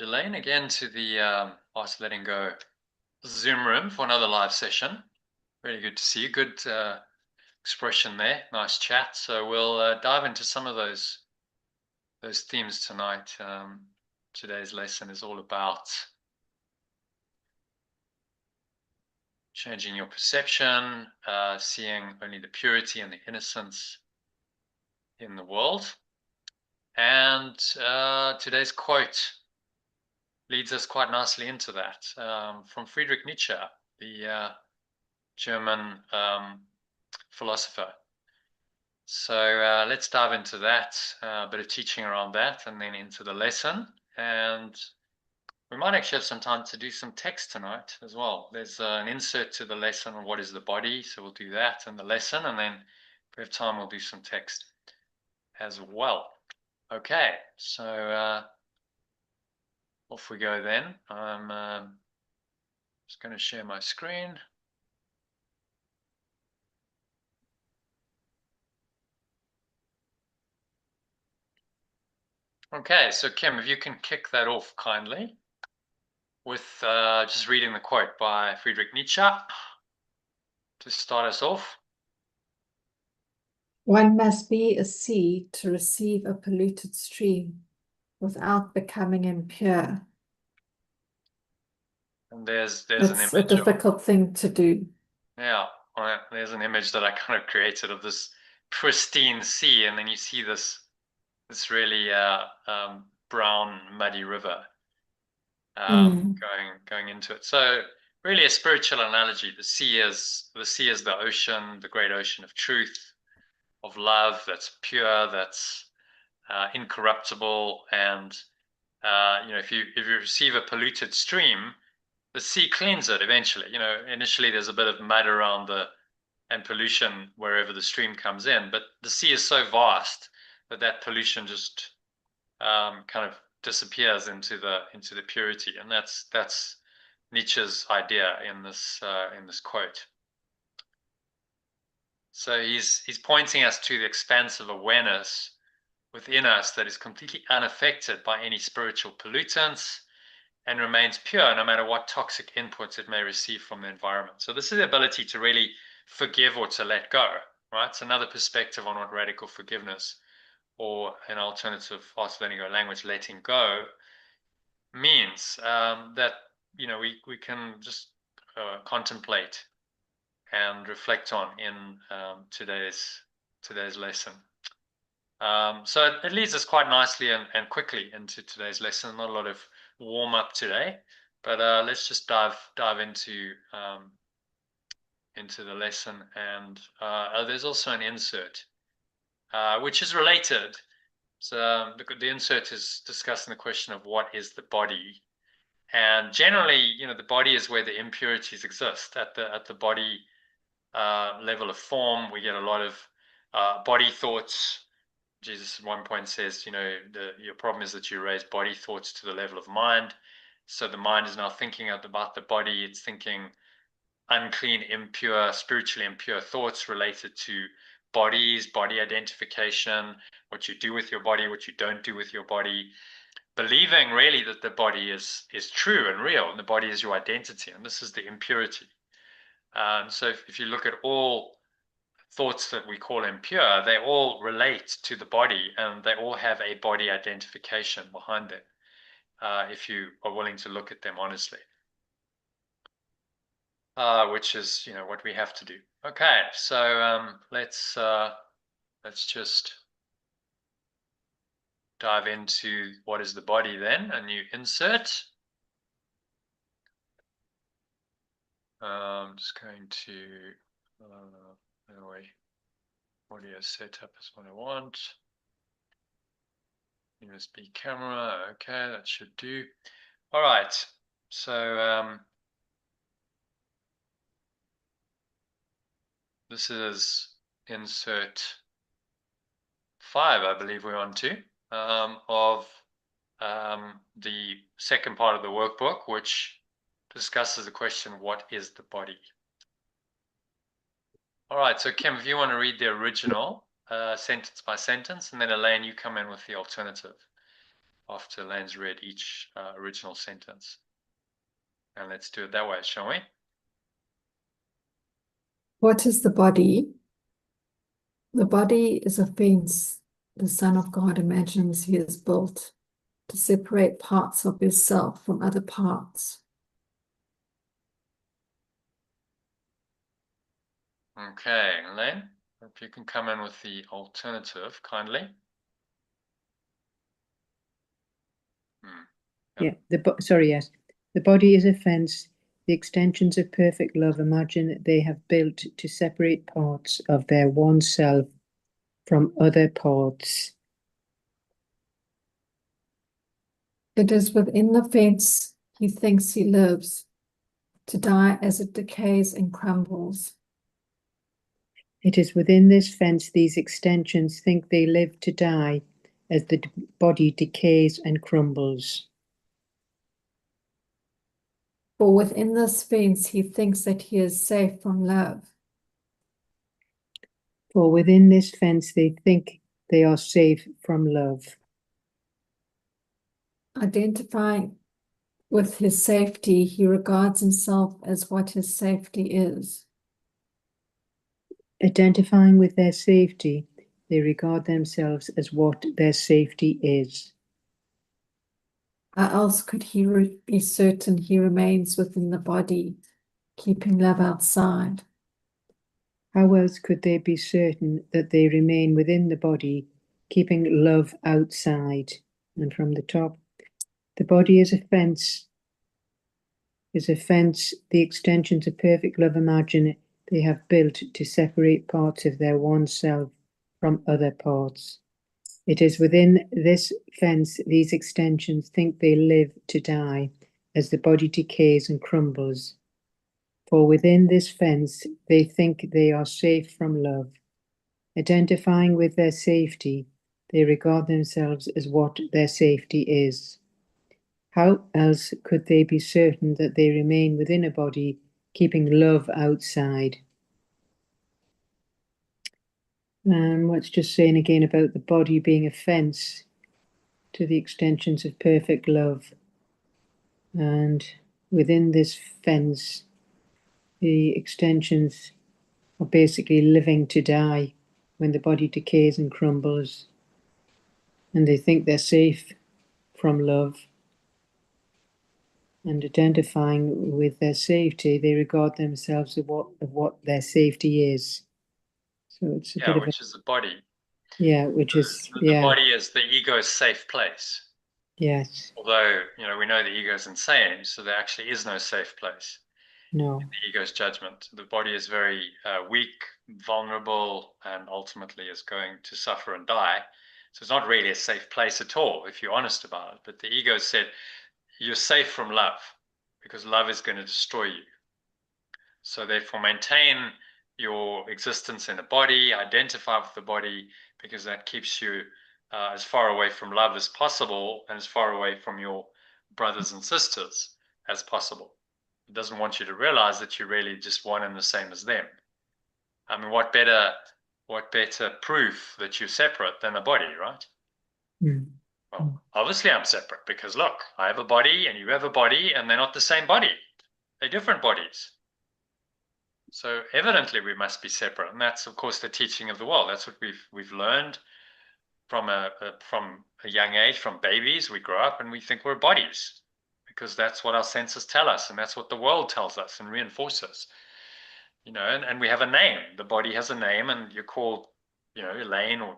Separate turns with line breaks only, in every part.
And Elaine, again to the Art Letting Go Zoom room for another live session. Really good to see you. Good expression there. Nice chat. So we'll dive into some of those themes tonight. Today's lesson is all about changing your perception, seeing only the purity and the innocence in the world. And today's quote leads us quite nicely into that, from Friedrich Nietzsche, the German philosopher. So let's dive into that, a bit of teaching around that, and then into the lesson. And we might actually have some time to do some text tonight as well. There's an insert to the lesson on what is the body, so we'll do that in the lesson, and then if we have time, we'll do some text as well. Okay, so off we go then. I'm just going to share my screen. Okay, so Kim, if you can kick that off kindly with just reading the quote by Friedrich Nietzsche to start us off.
One must be a sea to receive a polluted stream without becoming impure.
And there's
It's
an image.
a difficult thing to do.
Yeah, there's an image that I kind of created of this pristine sea, and then you see this really brown, muddy river going into it. So really a spiritual analogy. The sea is the ocean, the great ocean of truth, of love, that's pure, that's incorruptible. And if you receive a polluted stream, the sea cleans it eventually. Initially there's a bit of mud around and pollution wherever the stream comes in, but the sea is so vast that pollution just kind of disappears into the purity, and that's Nietzsche's idea in this quote. So he's pointing us to the expansive awareness within us that is completely unaffected by any spiritual pollutants and remains pure no matter what toxic inputs it may receive from the environment. So this is the ability to really forgive or to let go, right? It's another perspective on what radical forgiveness, or an alternative Art Letting Go language, letting go, means. That we can just contemplate and reflect on in today's lesson. So it leads us quite nicely and quickly into today's lesson. Not a lot of warm up today, but let's just dive into the lesson. And there's also an insert which is related. So the insert is discussing the question of what is the body. And generally, the body is where the impurities exist. At the body level of form, we get a lot of body thoughts. Jesus at one point says, your problem is that you raise body thoughts to the level of mind. So the mind is now thinking about the body. It's thinking unclean, impure, spiritually impure thoughts related to bodies, body identification, what you do with your body, what you don't do with your body, believing really that the body is true and real, and the body is your identity, and this is the impurity. So if you look at all thoughts that we call impure, they all relate to the body, and they all have a body identification behind them, if you are willing to look at them honestly. Which is, what we have to do. Okay, so let's just dive into what is the body then. A new insert. I'm just going to anyway, audio setup is what I want. USB camera. Okay, that should do. All right, so this is insert 5, I believe we're on to, of the second part of the workbook, which discusses the question, what is the body? All right, so Kim, if you want to read the original sentence by sentence, and then Elaine, you come in with the alternative after Lane's read each original sentence. And let's do it that way, shall we?
What is the body? The body is a fence the Son of God imagines he has built to separate parts of his self from other parts.
Okay, Lane, if you can come in with the alternative, kindly.
Yeah, yes. The body is a fence, the extensions of perfect love imagine that they have built to separate parts of their one self from other parts.
It is within the fence he thinks he lives, to die as it decays and crumbles.
It is within this fence these extensions think they live to die as the body decays and crumbles.
For within this fence he thinks that he is safe from love.
For within this fence they think they are safe from love.
Identifying with his safety, he regards himself as what his safety is.
Identifying with their safety, they regard themselves as what their safety is.
How else could he be certain he remains within the body, keeping love outside?
How else could they be certain that they remain within the body, keeping love outside? And from the top, the body is a fence, the extensions of perfect love imagine they have built to separate parts of their one self from other parts. It is within this fence these extensions think they live to die as the body decays and crumbles. For within this fence they think they are safe from love. Identifying with their safety, they regard themselves as what their safety is. How else could they be certain that they remain within a body, keeping love outside? What's just saying again about the body being a fence to the extensions of perfect love. And within this fence, the extensions are basically living to die when the body decays and crumbles. And they think they're safe from love. And identifying with their safety, they regard themselves of what their safety is. So it's a bit of
which is the body.
Yeah, which is
the body is the ego's safe place.
Yes.
Although, we know the ego is insane, so there actually is no safe place.
No.
In the ego's judgment. The body is very weak, vulnerable, and ultimately is going to suffer and die. So it's not really a safe place at all, if you're honest about it. But the ego said, you're safe from love, because love is going to destroy you. So therefore, maintain your existence in the body, identify with the body, because that keeps you as far away from love as possible and as far away from your brothers and sisters as possible. It doesn't want you to realize that you're really just one and the same as them. I mean, what better proof that you're separate than a body, right?
Mm.
Well, obviously I'm separate because look, I have a body and you have a body and they're not the same body. They're different bodies. So evidently we must be separate. And that's, of course, the teaching of the world. That's what we've learned from a young age, from babies. We grow up and we think we're bodies because that's what our senses tell us. And that's what the world tells us and reinforces. And we have a name. The body has a name and you're called, Elaine or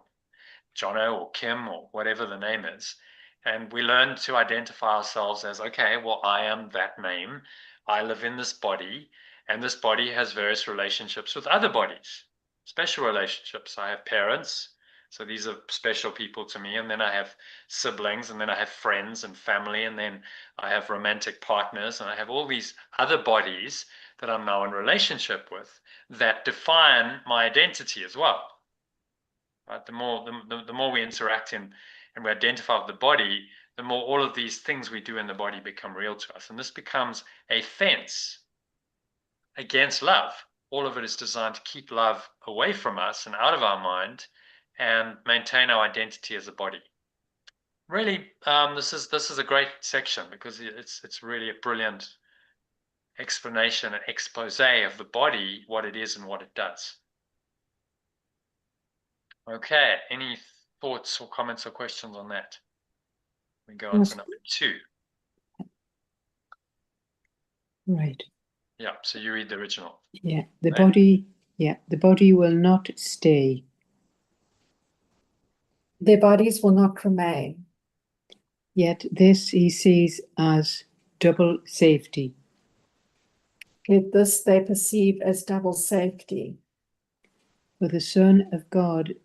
Jono or Kim or whatever the name is. And we learn to identify ourselves as, okay, well, I am that name. I live in this body. And this body has various relationships with other bodies, special relationships. I have parents, so these are special people to me. And then I have siblings, and then I have friends and family, and then I have romantic partners, and I have all these other bodies that I'm now in relationship with that define my identity as well. Right? The more we interact in and we identify with the body, the more all of these things we do in the body become real to us. And this becomes a fence against love. All of it is designed to keep love away from us and out of our mind and maintain our identity as a body. really, this is a great section because it's really a brilliant explanation and expose of the body, what it is and what it does. Okay, any thoughts or comments or questions on that? We go on
Yes.
to number 2.
Right.
Yeah, so you read the original.
Yeah. The
Right?
body. Yeah. The body will not stay.
Their bodies will not remain.
Yet this he sees as double safety.
Yet this they perceive as double safety.
For the Son of God,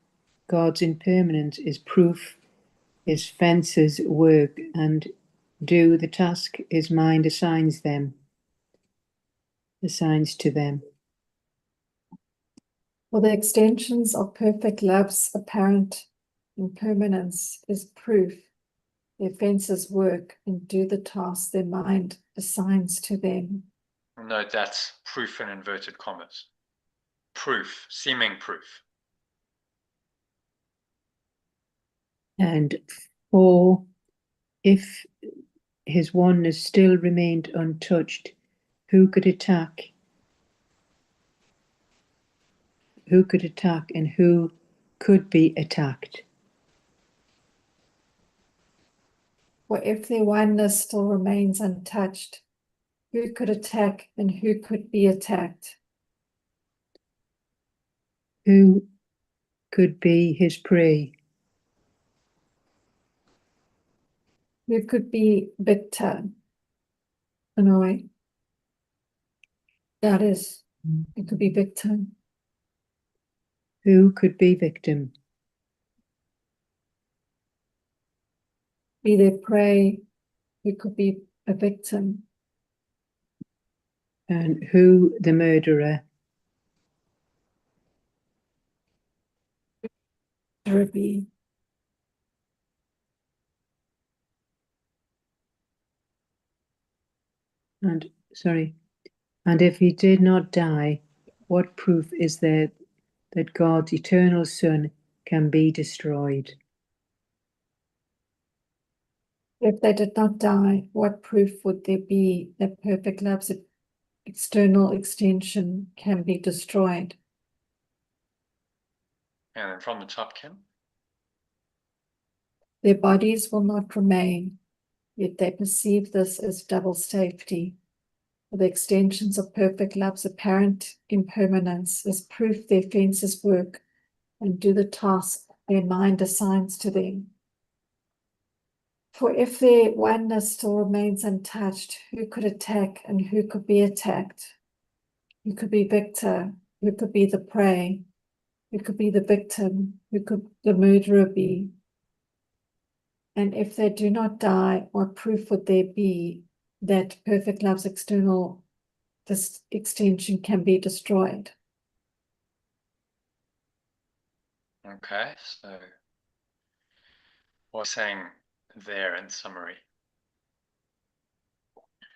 God's impermanence is proof his fences work and do the task his mind assigns to them.
For the extensions of perfect love's apparent impermanence is proof their fences work and do the task their mind assigns to them.
Note that's proof in inverted commas. Proof, seeming proof.
And for if his oneness still remained untouched, who could attack and who could be attacked?
For if their oneness still remains untouched, who could attack and who could be attacked?
Who could be his prey?
Who could be victor? In a way. That is, it could be victim.
Who could be victim?
Be their prey, who could be a victim.
And who the murderer?
Or be.
And if he did not die, what proof is there that God's eternal Son can be destroyed?
If they did not die, what proof would there be that perfect love's external extension can be destroyed?
And then from the top, Kim.
Their bodies will not remain, yet they perceive this as double safety. For the extensions of perfect love's apparent impermanence is proof their fences work and do the task their mind assigns to them. For if their oneness still remains untouched, who could attack and who could be attacked? Who could be victor? Who could be the prey? Who could be the victim? Who could the murderer be? And if they do not die, what proof would there be that perfect love's external extension can be destroyed?
Okay, so what's saying there in summary?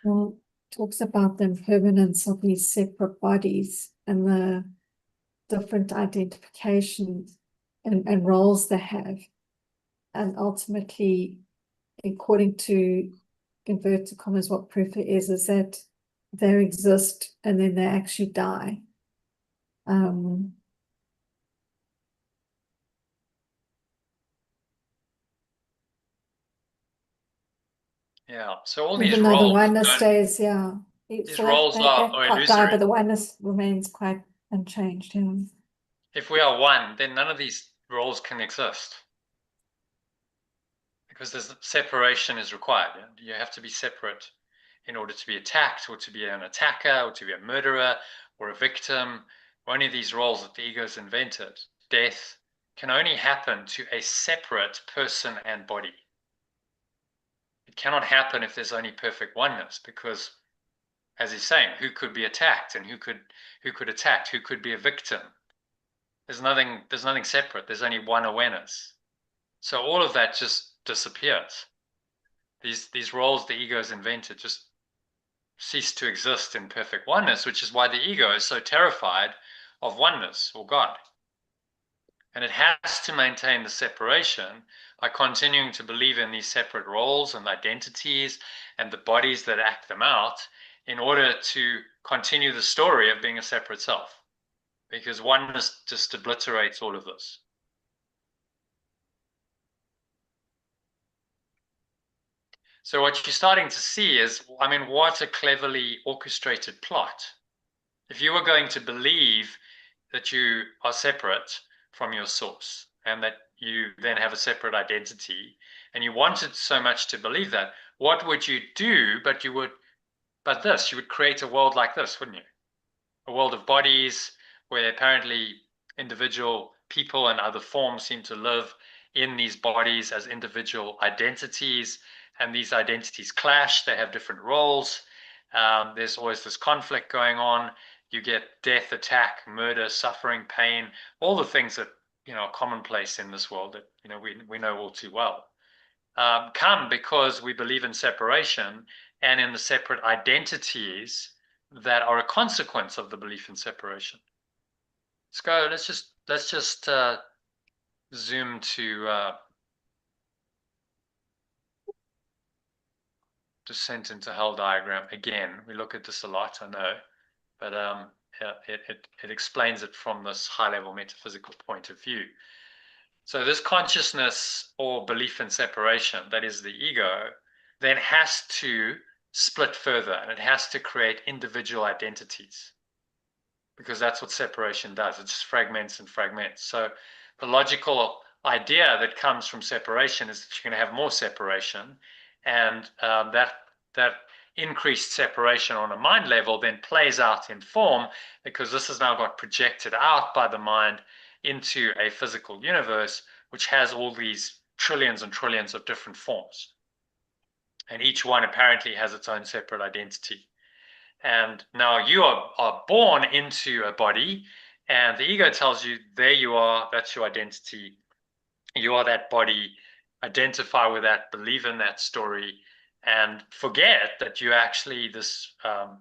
Well, it talks about the impermanence of these separate bodies and the different identifications and roles they have. And ultimately, according to inverted commas, what proof is that they exist and then they actually die.
Yeah, so all these
Even though the
roles,
oneness stays, yeah.
these
So
roles
they
are
can't die,
illusory.
but the oneness remains quite unchanged. Yeah.
If we are one, then none of these roles can exist. Because there's separation is required. You have to be separate in order to be attacked or to be an attacker or to be a murderer or a victim. Only these roles that the ego's invented. Death can only happen to a separate person and body. It cannot happen if there's only perfect oneness, because as he's saying, who could be attacked and who could attack, who could be a victim? There's nothing separate. There's only one awareness. So all of that just disappears. These roles the ego has invented just cease to exist in perfect oneness, which is why the ego is so terrified of oneness or God. And it has to maintain the separation by continuing to believe in these separate roles and identities and the bodies that act them out in order to continue the story of being a separate self. Because oneness just obliterates all of this. So what you're starting to see is, I mean, what a cleverly orchestrated plot. If you were going to believe that you are separate from your source and that you then have a separate identity, and you wanted so much to believe that, what would you do? You would create a world like this, wouldn't you? A world of bodies where apparently individual people and other forms seem to live in these bodies as individual identities, and these identities clash. They have different roles. There's always this conflict going on. You get death, attack, murder, suffering, pain, all the things that are commonplace in this world that we know all too well. Come because we believe in separation and in the separate identities that are a consequence of the belief in separation. Let's go. Let's just zoom to descent into hell diagram again. We look at this a lot, I know, but it explains it from this high-level metaphysical point of view. So this consciousness or belief in separation, that is the ego, then has to split further, and it has to create individual identities, because that's what separation does. It just fragments and fragments. So the logical idea that comes from separation is that you're going to have more separation, and that increased separation on a mind level then plays out in form, because this has now got projected out by the mind into a physical universe, which has all these trillions and trillions of different forms. And each one apparently has its own separate identity. And now you are born into a body, and the ego tells you, there you are, that's your identity. You are that body. Identify with that, believe in that story, and forget that you're actually this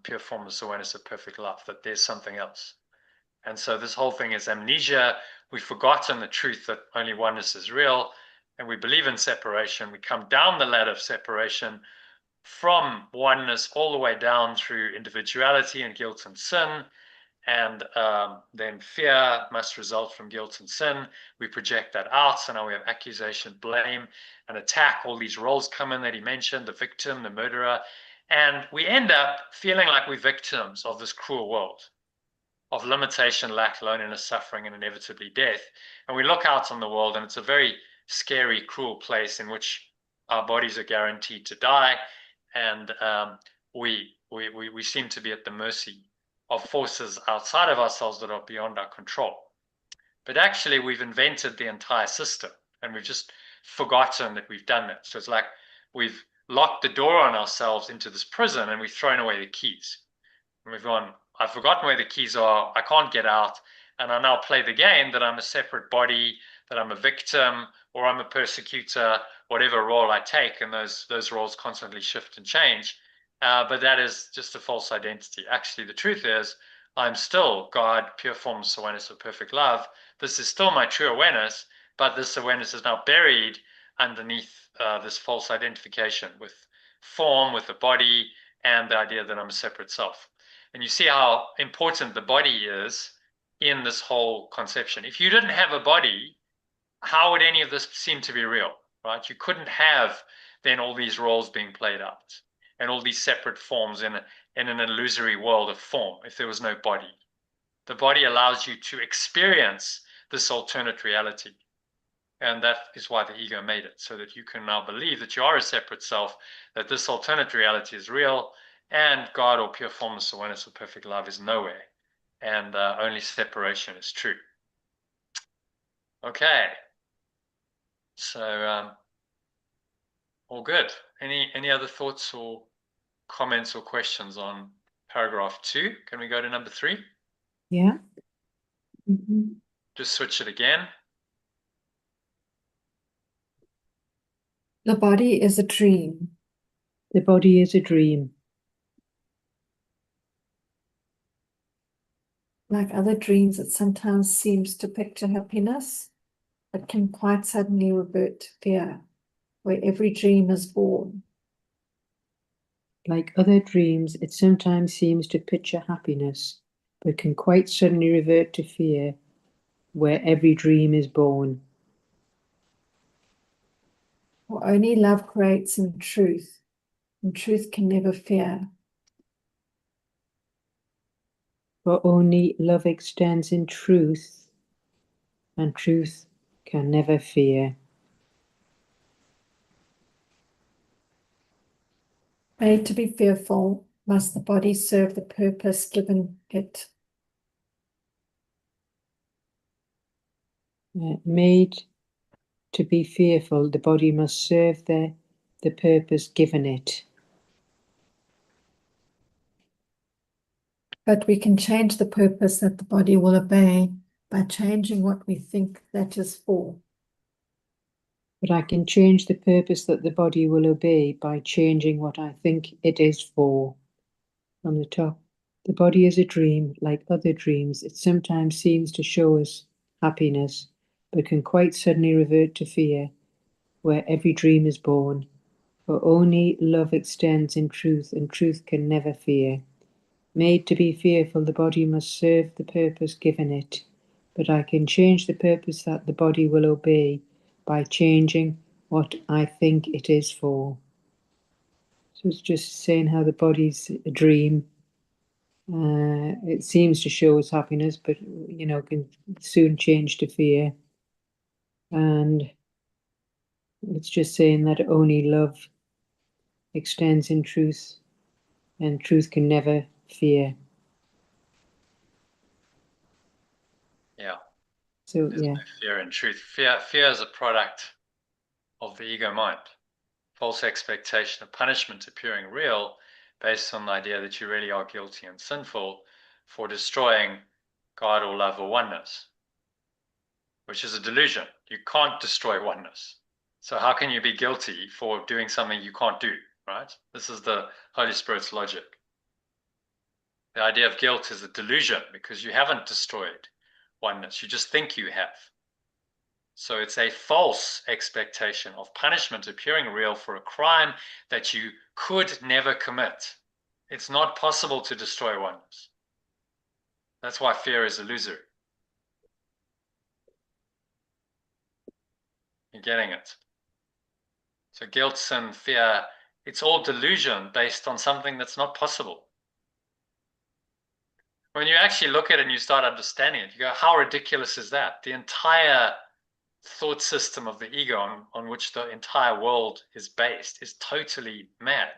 pure formless awareness of perfect love, that there's something else. And so this whole thing is amnesia. We've forgotten the truth that only oneness is real, and we believe in separation. We come down the ladder of separation from oneness all the way down through individuality and guilt and sin. And then fear must result from guilt and sin. We project that out. So now we have accusation, blame, and attack. All these roles come in that he mentioned, the victim, the murderer. And we end up feeling like we're victims of this cruel world of limitation, lack, loneliness, suffering, and inevitably death. And we look out on the world, and it's a very scary, cruel place in which our bodies are guaranteed to die. And we seem to be at the mercy of forces outside of ourselves that are beyond our control. But actually, we've invented the entire system, and we've just forgotten that we've done that. So it's like we've locked the door on ourselves into this prison, and we've thrown away the keys. And we've gone, I've forgotten where the keys are, I can't get out, and I now play the game that I'm a separate body, that I'm a victim, or I'm a persecutor, whatever role I take, and those roles constantly shift and change. But that is just a false identity. Actually, the truth is, I'm still God, pure formless awareness of perfect love. This is still my true awareness, but this awareness is now buried underneath this false identification with form, with the body, and the idea that I'm a separate self. And you see how important the body is in this whole conception. If you didn't have a body, how would any of this seem to be real, right? You couldn't have then all these roles being played out and all these separate forms in an illusory world of form if there was no body. The body allows you to experience this alternate reality. And that is why the ego made it, so that you can now believe that you are a separate self, that this alternate reality is real, and God or pure formless awareness or perfect love is nowhere, and only separation is true. Okay, so all good. Any other thoughts or comments or questions on paragraph 2? Can we go to number 3?
Yeah.
Just switch it again.
The body is a dream.
The body is a dream.
Like other dreams, it sometimes seems to picture happiness. It can quite suddenly revert to fear, where every dream is born.
Like other dreams, it sometimes seems to picture happiness, but can quite suddenly revert to fear, where every dream is born.
For only love creates in truth, and truth can never fear.
For only love extends in truth, and truth can never fear.
Made to be fearful, must the body serve the purpose given it.
Made to be fearful, the body must serve the purpose given it.
But we can change the purpose that the body will obey by changing what we think that is for.
But I can change the purpose that the body will obey by changing what I think it is for. From the top, the body is a dream, like other dreams. It sometimes seems to show us happiness, but can quite suddenly revert to fear, where every dream is born. For only love extends in truth, and truth can never fear. Made to be fearful, the body must serve the purpose given it, but I can change the purpose that the body will obey by changing what I think it is for. So it's just saying how the body's a dream. It seems to show us happiness, but can soon change to fear. And it's just saying that only love extends in truth, and truth can never fear.
Yeah.
So
There's
yeah,
no fear in truth. Fear is a product of the ego mind. False expectation of punishment appearing real based on the idea that you really are guilty and sinful for destroying God or love or oneness, which is a delusion. You can't destroy oneness. So how can you be guilty for doing something you can't do, right? This is the Holy Spirit's logic. The idea of guilt is a delusion because you haven't destroyed oneness. You just think you have. So it's a false expectation of punishment appearing real for a crime that you could never commit. It's not possible to destroy oneness. That's why fear is illusory. You're getting it? So guilt, sin, fear, it's all delusion based on something that's not possible. When you actually look at it and you start understanding it, you go, how ridiculous is that? The entire thought system of the ego on which the entire world is based is totally mad.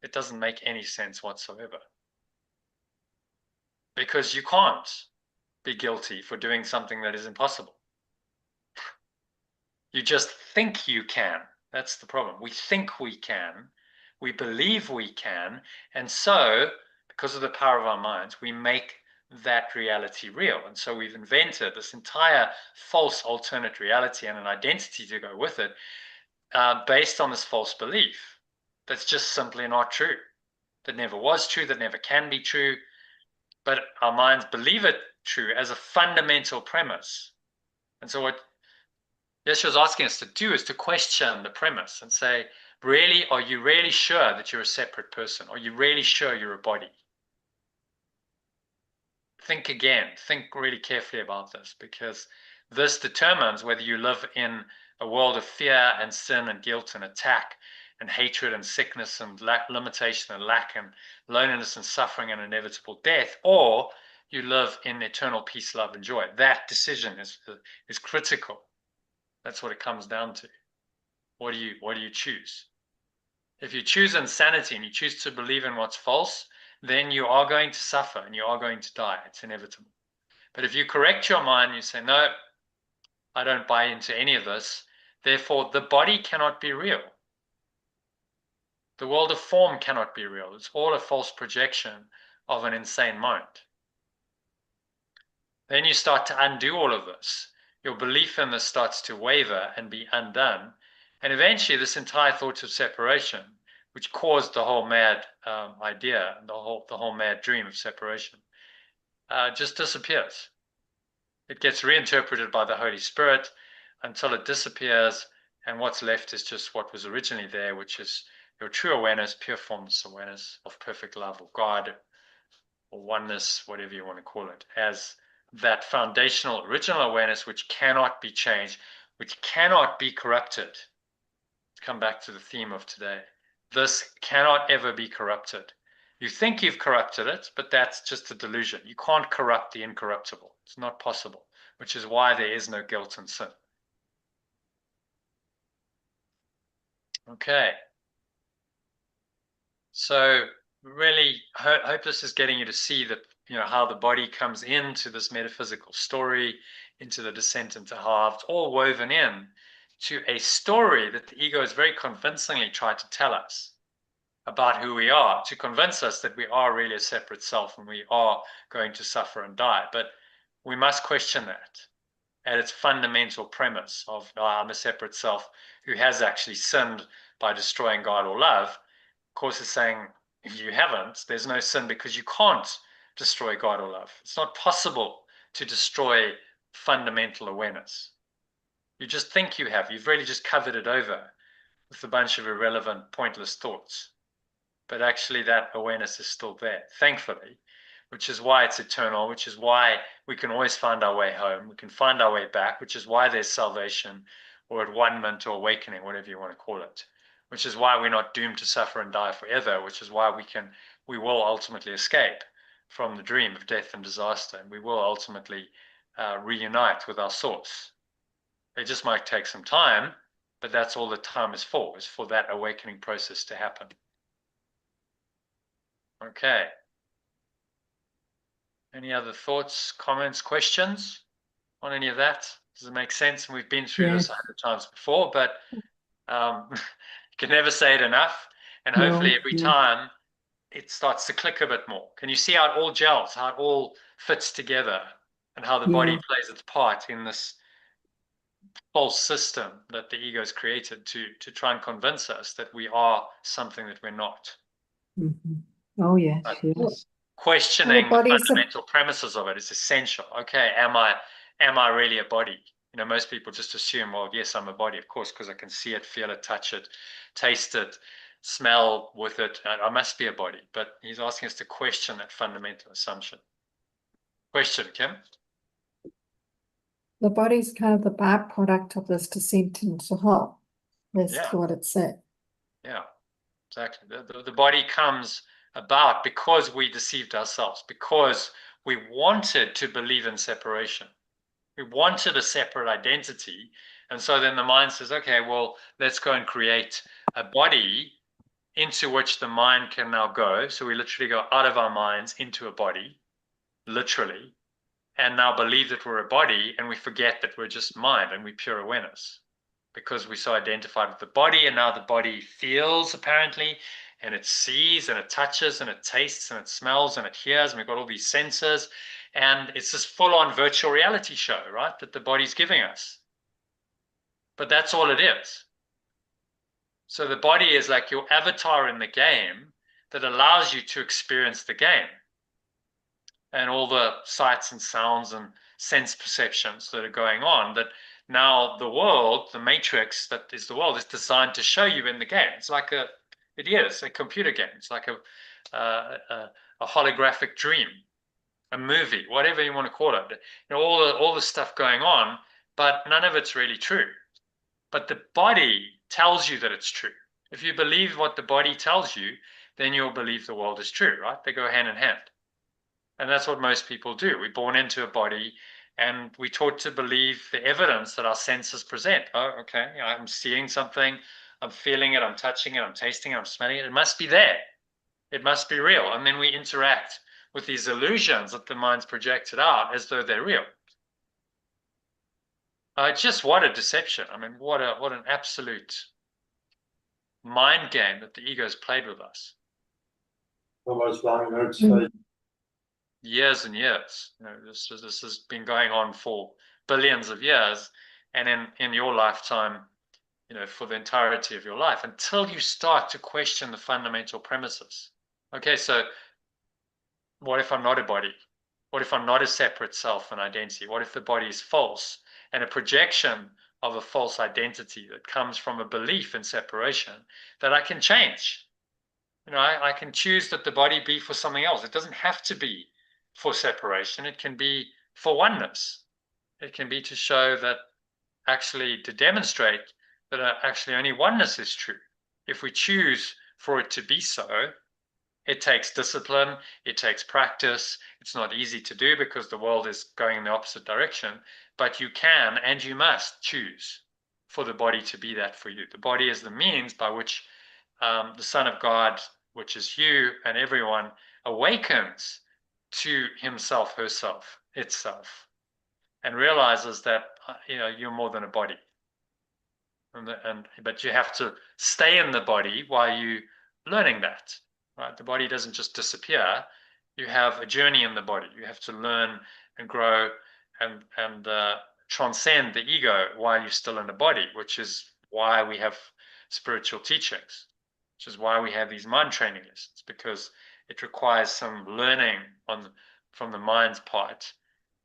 It doesn't make any sense whatsoever. Because you can't be guilty for doing something that is impossible. You just think you can. That's the problem. We think we can. We believe we can. And so, because of the power of our minds, we make that reality real. And so we've invented this entire false alternate reality and an identity to go with it, based on this false belief that's just simply not true, that never was true, that never can be true, but our minds believe it true as a fundamental premise. And so what Yeshua is asking us to do is to question the premise and say, really, are you really sure that you're a separate person? Are you really sure you're a body? Think again, think really carefully about this, because this determines whether you live in a world of fear and sin and guilt and attack and hatred and sickness and limitation and lack and loneliness and suffering and inevitable death, or you live in eternal peace, love, and joy. That decision is critical. That's what it comes down to. What do you choose? If you choose insanity and you choose to believe in what's false, then you are going to suffer and you are going to die. It's inevitable. But if you correct your mind, you say, no, I don't buy into any of this. Therefore, the body cannot be real. The world of form cannot be real. It's all a false projection of an insane mind. Then you start to undo all of this. Your belief in this starts to waver and be undone. And eventually this entire thought of separation, which caused the whole mad idea, the whole mad dream of separation, just disappears. It gets reinterpreted by the Holy Spirit. until it disappears, and what's left is just what was originally there, which is your true awareness, pure formless awareness of perfect love or God or oneness, whatever you want to call it, as that foundational original awareness which cannot be changed, which cannot be corrupted. Let's come back to the theme of today. This cannot ever be corrupted. You think you've corrupted it, but that's just a delusion. You can't corrupt the incorruptible. It's not possible, which is why there is no guilt and sin. Okay. So really hope this is getting you to see that, how the body comes into this metaphysical story, into the descent into hell. It's all woven in to a story that the ego has very convincingly tried to tell us about who we are, to convince us that we are really a separate self and we are going to suffer and die. But we must question that at its fundamental premise of I'm a separate self who has actually sinned by destroying God or love. Of course, it's saying if you haven't, there's no sin because you can't destroy God or love. It's not possible to destroy fundamental awareness. You just think you have. You've really just covered it over with a bunch of irrelevant, pointless thoughts. But actually that awareness is still there, thankfully, which is why it's eternal, which is why we can always find our way home. We can find our way back, which is why there's salvation or at-one-ment or awakening, whatever you want to call it, which is why we're not doomed to suffer and die forever, which is why we will ultimately escape from the dream of death and disaster, and we will ultimately reunite with our source. It just might take some time, but that's all the time is for that awakening process to happen. Okay. Any other thoughts, comments, questions on any of that? Does it make sense? And we've been through this 100 times before, but you can never say it enough. And hopefully every time it starts to click a bit more. Can you see how it all gels, how it all fits together, and how the body plays its part in this false system that the ego has created to try and convince us that we are something that we're not?
Oh, yes, yes.
Questioning the fundamental premises of it is essential. Okay, am I really a body? Most people just assume, well, yes, I'm a body, of course, because I can see it, feel it, touch it, taste it, smell with it. I must be a body. But he's asking us to question that fundamental assumption. Question, Kim?
The body's kind of the byproduct of this descent into hell. That's what it said.
Yeah, exactly. The body comes about because we deceived ourselves, because we wanted to believe in separation. We wanted a separate identity. And so then the mind says, okay, well, let's go and create a body into which the mind can now go. So we literally go out of our minds into a body, literally, and now believe that we're a body, and we forget that we're just mind and we're pure awareness because we're so identified with the body. And now the body feels, apparently, and it sees and it touches and it tastes and it smells and it hears, and we've got all these senses, and it's this full-on virtual reality show, right, that the body's giving us. But that's all it is. So the body is like your avatar in the game that allows you to experience the game and all the sights and sounds and sense perceptions that are going on, that now the world, the matrix that is the world, is designed to show you in the game. It's like it is a computer game. It's like a holographic dream, a movie, whatever you want to call it. All the stuff going on, but none of it's really true. But the body tells you that it's true. If you believe what the body tells you, then you'll believe the world is true, right? They go hand in hand. And that's what most people do. We're born into a body and we're taught to believe the evidence that our senses present. Oh, okay, I'm seeing something, I'm feeling it, I'm touching it, I'm tasting it, I'm smelling it. It must be there. It must be real. And then we interact with these illusions that the mind's projected out as though they're real. Just what a deception. I mean, what an absolute mind game that the ego's played with us.
Almost like
years and years. This has been going on for billions of years, and in your lifetime, for the entirety of your life, until you start to question the fundamental premises. Okay, so what if I'm not a body? What if I'm not a separate self and identity? What if the body is false and a projection of a false identity that comes from a belief in separation that I can change. You know, I can choose that the body be for something else. It doesn't have to be for separation. It can be for oneness. It can be to show that actually, to demonstrate that actually only oneness is true. If we choose for it to be so, it takes discipline, it takes practice. It's not easy to do because the world is going in the opposite direction, but you can and you must choose for the body to be that for you. The body is the means by which the Son of God, which is you and everyone, awakens to himself, herself, itself, and realizes that you're more than a body. But you have to stay in the body while you learning that, right? The body doesn't just disappear. You have a journey in the body. You have to learn and grow and transcend the ego while you're still in the body, which is why we have spiritual teachings, which is why we have these mind training lessons, because it requires some learning from the mind's part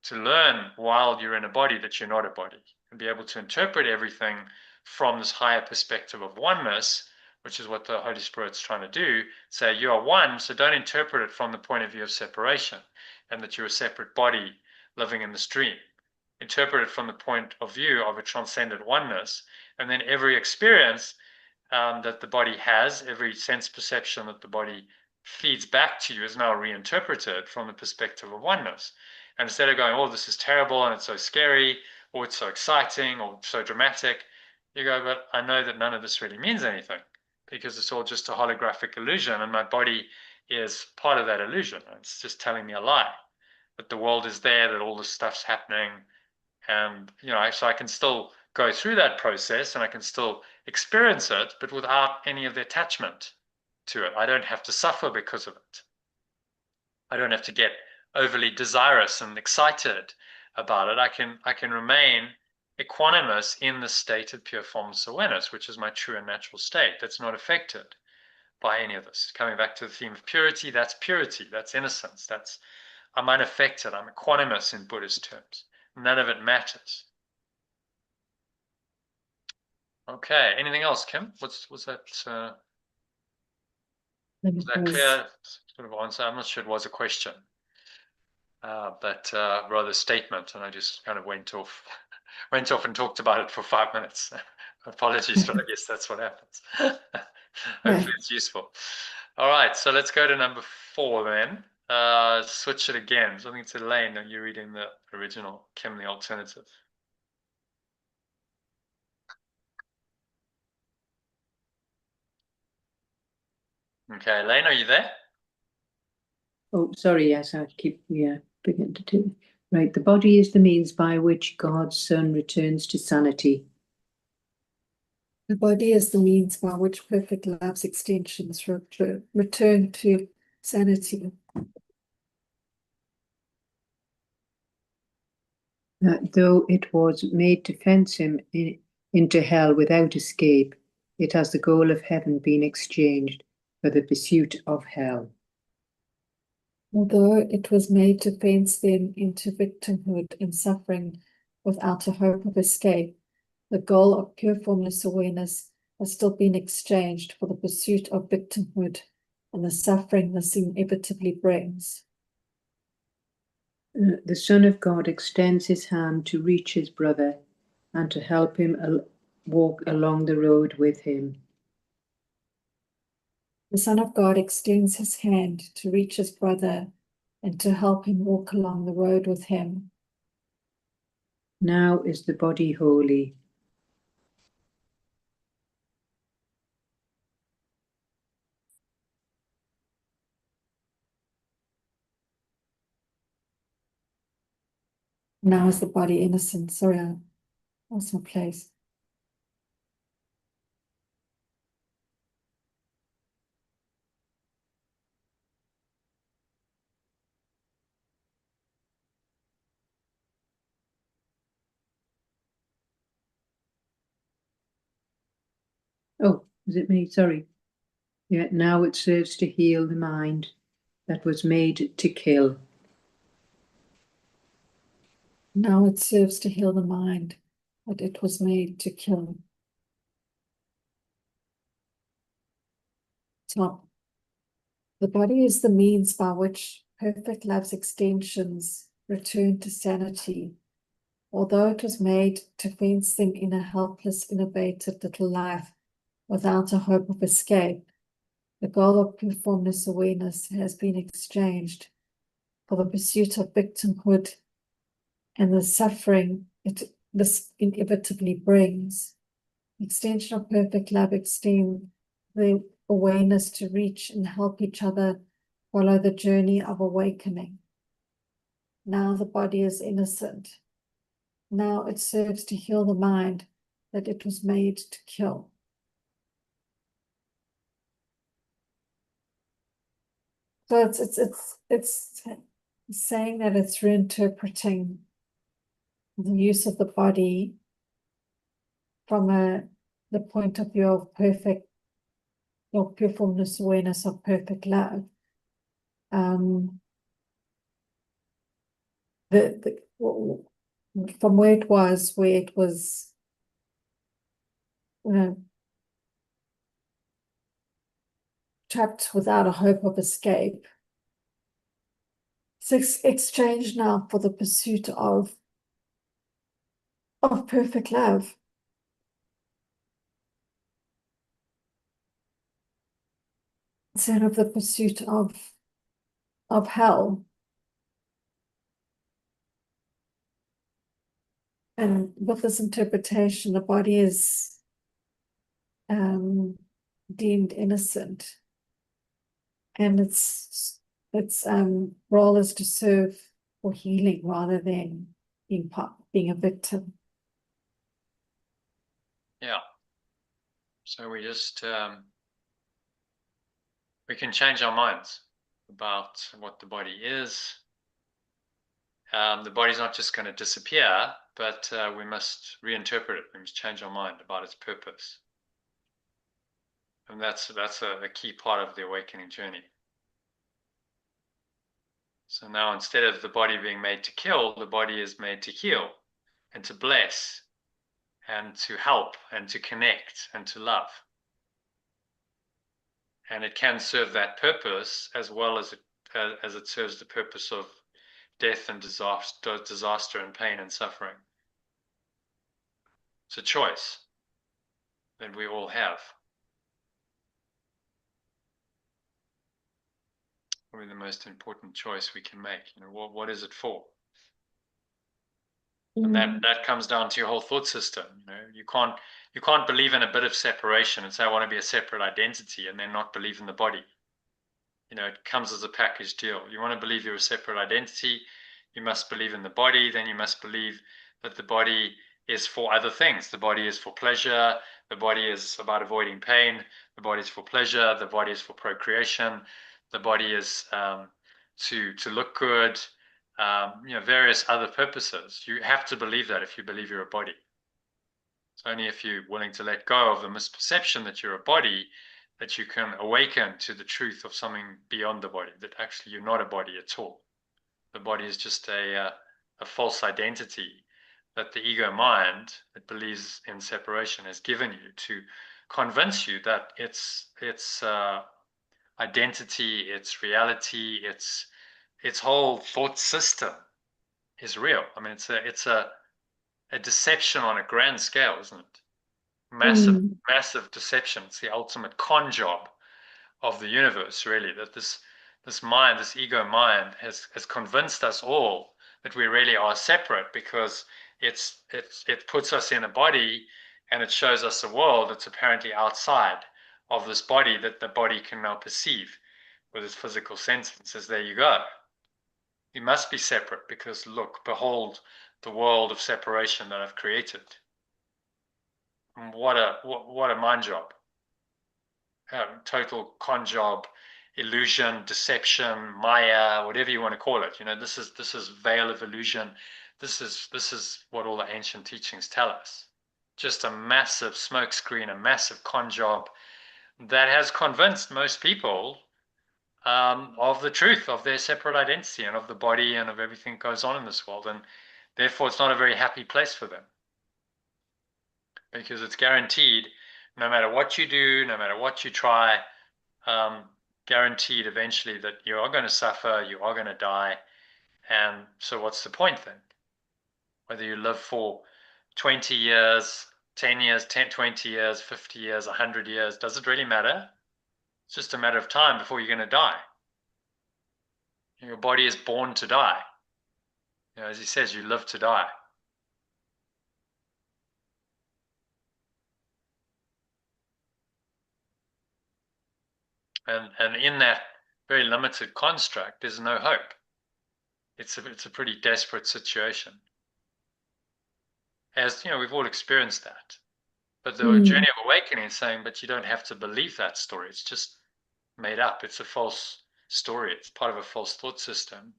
to learn while you're in a body that you're not a body, and be able to interpret everything from this higher perspective of oneness, which is what the Holy Spirit's trying to do. Say you are one, so don't interpret it from the point of view of separation and that you're a separate body living in the stream. Interpret it from the point of view of a transcendent oneness, and then every experience that the body has, every sense perception that the body feeds back to you is now reinterpreted from the perspective of oneness. And instead of going, oh, this is terrible and it's so scary, or it's so exciting or so dramatic, you go, but I know that none of this really means anything because it's all just a holographic illusion, and my body is part of that illusion. It's just telling me a lie, that the world is there, that all this stuff's happening. And, so I can still go through that process and I can still experience it, but without any of the attachment to it. I don't have to suffer because of it. I don't have to get overly desirous and excited about it. I can remain equanimous in the state of pure formless awareness, which is my true and natural state. That's not affected by any of this. Coming back to the theme of purity, that's innocence. I'm unaffected. I'm equanimous in Buddhist terms. None of it matters. Okay. Anything else, Kim? Was that? Was that clear sort of answer? I'm not sure it was a question, but rather a statement, and I just kind of went off and talked about it for 5 minutes. Apologies, but I guess that's what happens. Hopefully it's useful. All right, so let's go to number 4 then. Switch it again. So I think it's Elaine, and you're reading the original, Kim the alternative. Okay, Elaine, are you there?
Oh, sorry, yes, I keep, beginning to do. Right, the body is the means by which God's Son returns to sanity.
The body is the means by which perfect love's extensions return to sanity.
Though it was made to fence him into hell without escape, it has the goal of heaven been exchanged for the pursuit of hell.
Although it was made to fence them into victimhood and suffering without a hope of escape, the goal of pure formless awareness has still been exchanged for the pursuit of victimhood and the suffering this inevitably brings.
The Son of God extends his hand to reach his brother and to help him walk along the road with him.
The Son of God extends his hand to reach his brother and to help him walk along the road with him.
Now is the body holy.
Now is the body innocent. Sorry, I lost my place.
Oh, is it me? Sorry. Yeah, now it serves to heal the mind that was made to kill.
Now it serves to heal the mind that it was made to kill. Top. The body is the means by which perfect love's extensions return to sanity, although it was made to fence them in a helpless, innovative little life without a hope of escape. The goal of pure formless awareness has been exchanged for the pursuit of victimhood and the suffering this inevitably brings. Extension of perfect love extends the awareness to reach and help each other follow the journey of awakening. Now the body is innocent. Now it serves to heal the mind that it was made to kill. So it's saying that it's reinterpreting the use of the body from the point of view of perfect or pure formless awareness of perfect love. From where it was, you know, trapped without a hope of escape. It's exchanged now for the pursuit of perfect love. Instead of the pursuit of hell. And with this interpretation, the body is deemed innocent, and its role is to serve for healing rather than being a victim.
Yeah. So we just we can change our minds about what the body is. The body's not just going to disappear, but we must reinterpret it. We must change our mind about its purpose. And that's a key part of the awakening journey. So now instead of the body being made to kill, the body is made to heal and to bless and to help and to connect and to love. And it can serve that purpose as well as it serves the purpose of death and disaster and pain and suffering. It's a choice that we all have. Probably the most important choice we can make. You know, what is it for? And that comes down to your whole thought system. You know, you can't believe in a bit of separation and say I want to be a separate identity and then not believe in the body. You know, it comes as a package deal. You want to believe you're a separate identity, you must believe in the body, then you must believe that the body is for other things. The body is for pleasure, the body is about avoiding pain, the body is for pleasure, the body is for procreation, the body is to look good, you know, various other purposes. You have to believe that if you believe you're a body. It's only if you're willing to let go of the misperception that you're a body that you can awaken to the truth of something beyond the body, that actually you're not a body at all. The body is just a false identity that the ego mind that believes in separation has given you to convince you that its identity, its reality, its whole thought system is real. I mean, it's a deception on a grand scale, isn't it? Massive deception. It's the ultimate con job of the universe, really, that this mind, this ego mind, has convinced us all that we really are separate, because it puts us in a body and it shows us a world that's apparently outside of this body that the body can now perceive with its physical senses. It says, there you go. You must be separate because look, behold the world of separation that I've created. What a mind job. Total con job, illusion, deception, Maya, whatever you want to call it. You know, this is veil of illusion. This is what all the ancient teachings tell us. Just a massive smokescreen, a massive con job that has convinced most people of the truth of their separate identity and of the body and of everything that goes on in this world. And therefore, it's not a very happy place for them. because it's guaranteed, no matter what you do, no matter what you try, guaranteed eventually that you are going to suffer, you are going to die. And so what's the point then? Whether you live for 20 years, 10 years, 10, 20 years, 50 years, 100 years, does it really matter? It's just a matter of time before you're going to die. Your body is born to die. You know, as he says, you live to die. And in that very limited construct, there's no hope. It's a pretty desperate situation. As you know, we've all experienced that. But the journey of awakening is saying, but you don't have to believe that story. It's just made up. It's a false story. It's part of a false thought system.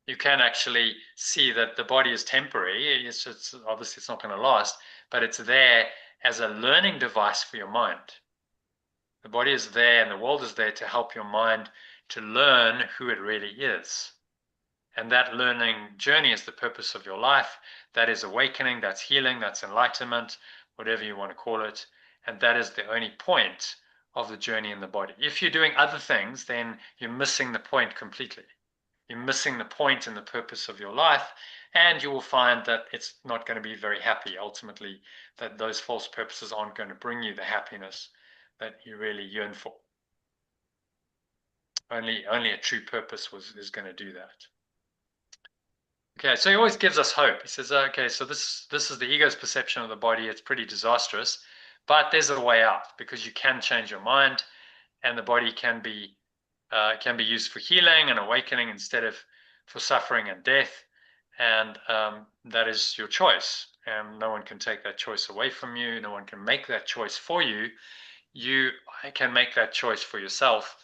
You can actually see that the body is temporary. It's obviously it's not going to last, but it's there as a learning device for your mind. The body is there and the world is there to help your mind to learn who it really is. And that learning journey is the purpose of your life. That is awakening, that's healing, that's enlightenment, whatever you want to call it. And that is the only point of the journey in the body. If you're doing other things, then you're missing the point completely. You're missing the point and the purpose of your life, and you will find that it's not going to be very happy ultimately, that those false purposes aren't going to bring you the happiness that you really yearn for. Only a true purpose is going to do that. Okay, so he always gives us hope. He says, okay, so this is the ego's perception of the body. It's pretty disastrous, but there's a way out, because you can change your mind, and the body can be used for healing and awakening instead of for suffering and death. And that is your choice. And no one can take that choice away from you. No one can make that choice for you. You can make that choice for yourself.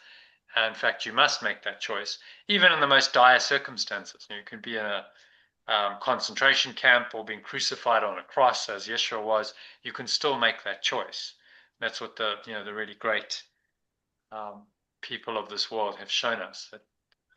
In fact, you must make that choice, even in the most dire circumstances. You can be in a concentration camp or being crucified on a cross, as Yeshua was. You can still make that choice. That's what the really great people of this world have shown us, that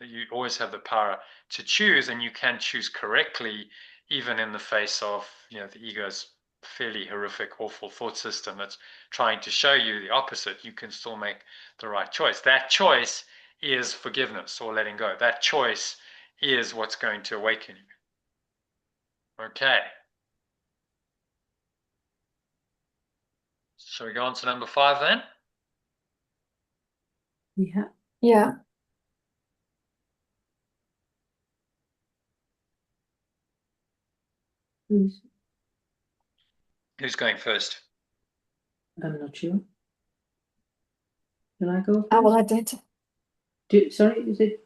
you always have the power to choose, and you can choose correctly, even in the face of the ego's fairly horrific, awful thought system that's trying to show you the opposite. You can still make the right choice. That choice is forgiveness or letting go. That choice is what's going to awaken you. Okay. Shall we go on to number 5 then?
Yeah.
Yeah.
Who's,
Who's going first?
I'm not sure. Shall I go first?
I will identify.
Sorry, is it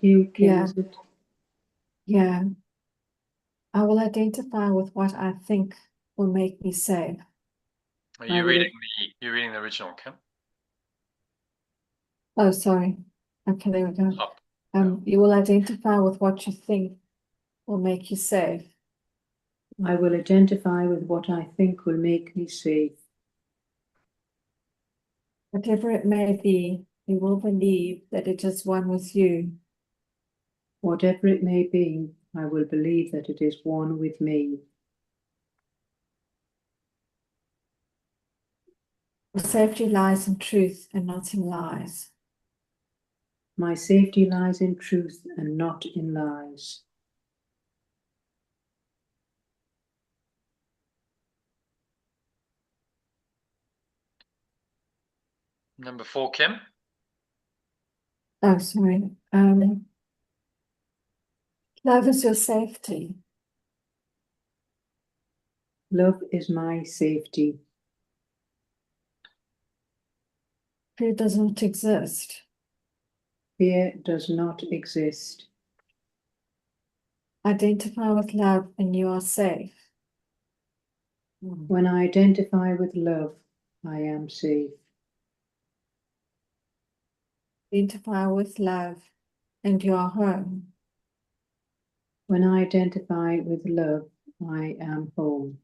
you, Kim?
Yeah.
Is it?
Yeah. I will identify with what I think will make me safe.
Are
I
you
would-
you're reading the original, Kim?
Oh, sorry. Okay, there we go.
Top.
You will identify with what you think will make you safe.
I will identify with what I think will make me safe.
Whatever it may be, you will believe that it is one with you.
Whatever it may be, I will believe that it is one with me.
Your safety lies in truth and not in lies.
My safety lies in truth and not in lies.
Number 4, Kim?
Oh, sorry. Love is your safety.
Love is my safety.
Fear does not exist.
Fear does not exist.
Identify with love and you are safe.
When I identify with love, I am safe.
Identify with love and you are home.
When I identify with love, I am home.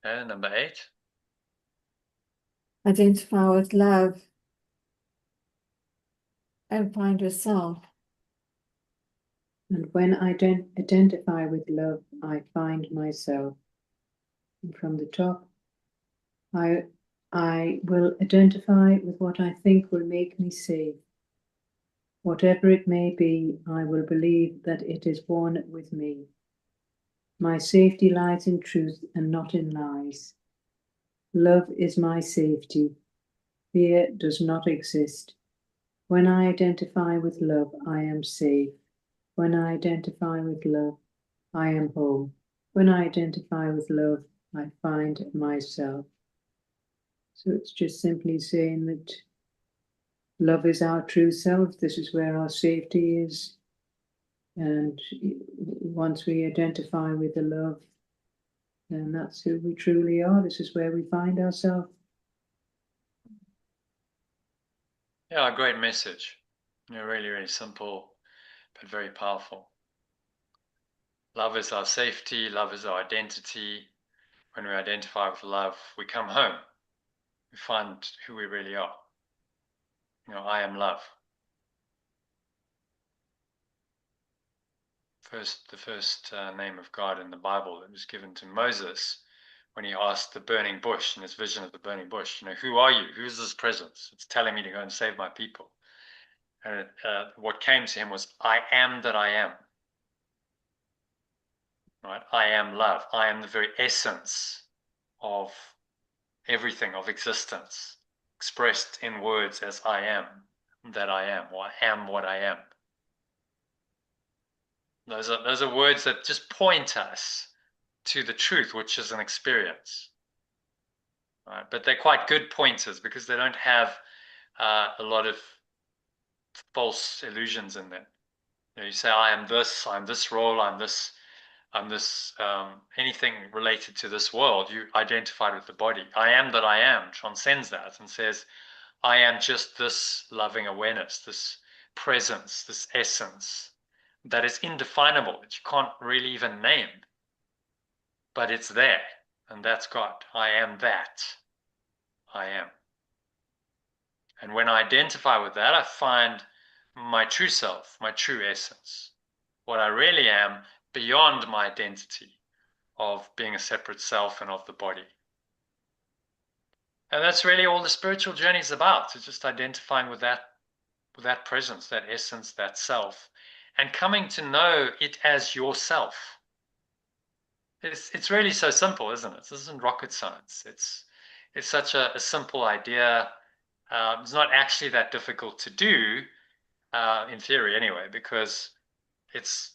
And number 8.
Identify with love and find yourself.
And when I identify with love, I find myself. And from the top, I will identify with what I think will make me safe. Whatever it may be, I will believe that it is one with me. My safety lies in truth and not in lies. Love is my safety. Fear does not exist. When I identify with love, I am safe. When I identify with love, I am home. When I identify with love, I find myself. So it's just simply saying that love is our true self. This is where our safety is. And once we identify with the love, then that's who we truly are. This is where we find ourselves.
Yeah, a great message. Really, really simple, but very powerful. Love is our safety. Love is our identity. When we identify with love, we come home. We find who we really are. I am love. The first name of God in the Bible that was given to Moses when he asked the burning bush in his vision of the burning bush, who are you? Who is this presence? It's telling me to go and save my people. And what came to him was, I am that I am. Right? I am love. I am the very essence of everything, of existence, expressed in words as I am that I am, or I am what I am. Those are words that just point us to the truth, which is an experience. Right? But they're quite good pointers because they don't have a lot of false illusions in them. You say, I am this role, I'm this, anything related to this world, you identified with the body. I am that I am transcends that and says, I am just this loving awareness, this presence, this essence that is indefinable, that you can't really even name, but it's there, and that's God. I am that. I am. And when I identify with that, I find my true self, my true essence, what I really am beyond my identity of being a separate self and of the body. And that's really all the spiritual journey is about, is just identifying with that presence, that essence, that self, and coming to know it as yourself. It's really so simple, isn't it? This isn't rocket science. It's such a simple idea. It's not actually that difficult to do, in theory anyway, because it's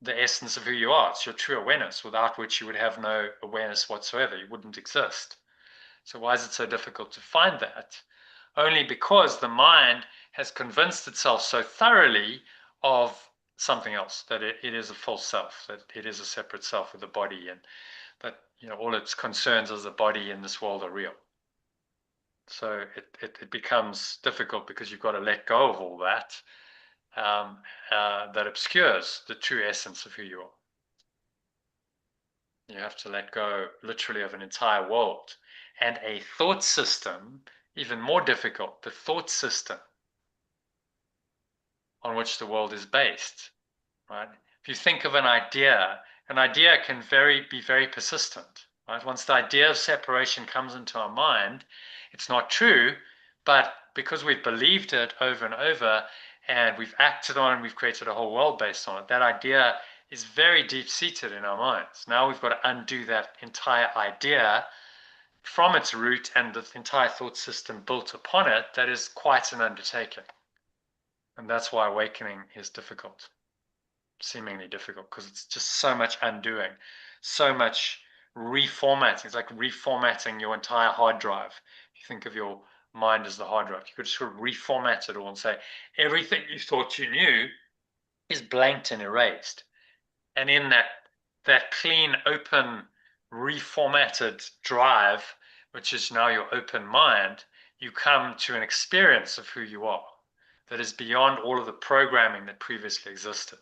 the essence of who you are. It's your true awareness, without which you would have no awareness whatsoever. You wouldn't exist. So why is it so difficult to find that? Only because the mind has convinced itself so thoroughly of something else, that it is a false self, that it is a separate self with a body, and that all its concerns as the body in this world are real. So it becomes difficult because you've got to let go of all that that obscures the true essence of who you are. You have to let go literally of an entire world and a thought system, even more difficult, the thought system on which the world is based, right? If you think of an idea can be very persistent, right? Once the idea of separation comes into our mind, it's not true, but because we've believed it over and over and we've acted on it, we've created a whole world based on it, that idea is very deep-seated in our minds. Now we've got to undo that entire idea from its root and the entire thought system built upon it. That is quite an undertaking. And that's why awakening is difficult, seemingly difficult, because it's just so much undoing, so much reformatting. It's like reformatting your entire hard drive. If you think of your mind as the hard drive, you could just sort of reformat it all and say, everything you thought you knew is blanked and erased. And in that clean, open, reformatted drive, which is now your open mind, you come to an experience of who you are that is beyond all of the programming that previously existed.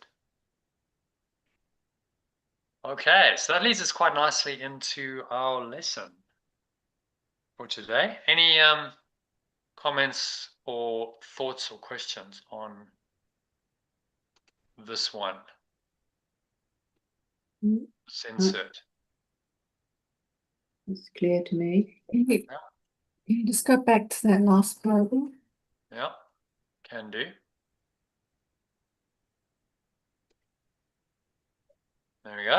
Okay, so that leads us quite nicely into our lesson for today. Any comments or thoughts or questions on this one? This insert.
It's clear to me.
Can you just go back to that last paragraph?
Yeah, can do. There we go.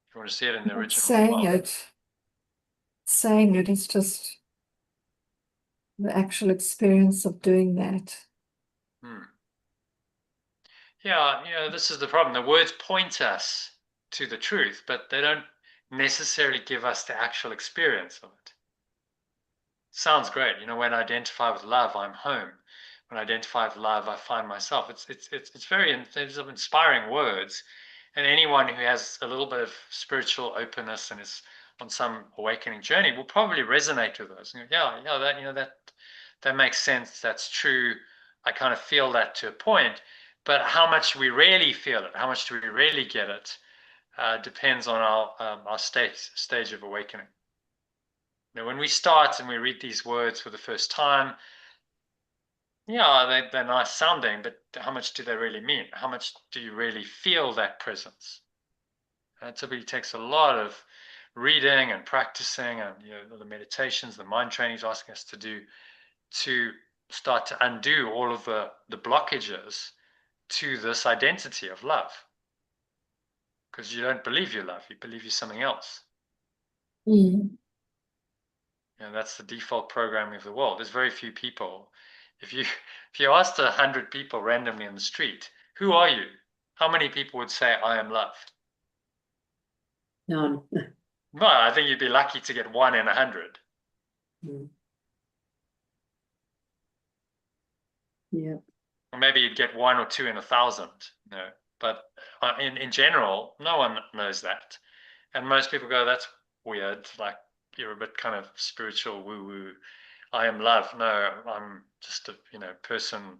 If you want to see it in the
Not
original.
saying it is just the actual experience of doing that.
Yeah, this is the problem. The words point us to the truth, but they don't necessarily give us the actual experience of it. Sounds great. When I identify with love, I'm home. When I identify with love, I find myself. It's very inspiring words, and anyone who has a little bit of spiritual openness and is on some awakening journey will probably resonate with those. That makes sense. That's true. I kind of feel that to a point, but how much we really feel it, how much do we really get it, depends on our stage of awakening. When we start and we read these words for the first time, yeah, they're nice sounding, but how much do they really mean? How much do you really feel that presence? It typically takes a lot of reading and practicing, and the meditations, the mind training is asking us to do, to start to undo all of the blockages to this identity of love. Because you don't believe you're love, you believe you're something else. That's the default programming of the world. There's very few people. If you asked 100 people randomly in the street, who are you? How many people would say, I am love?
None.
No, I think you'd be lucky to get 1 in 100.
Yeah.
Or maybe you'd get 1 or 2 in 1,000. But in general, no one knows that. And most people go, that's weird. Like, you're a bit kind of spiritual woo-woo. I am love. No, I'm just a person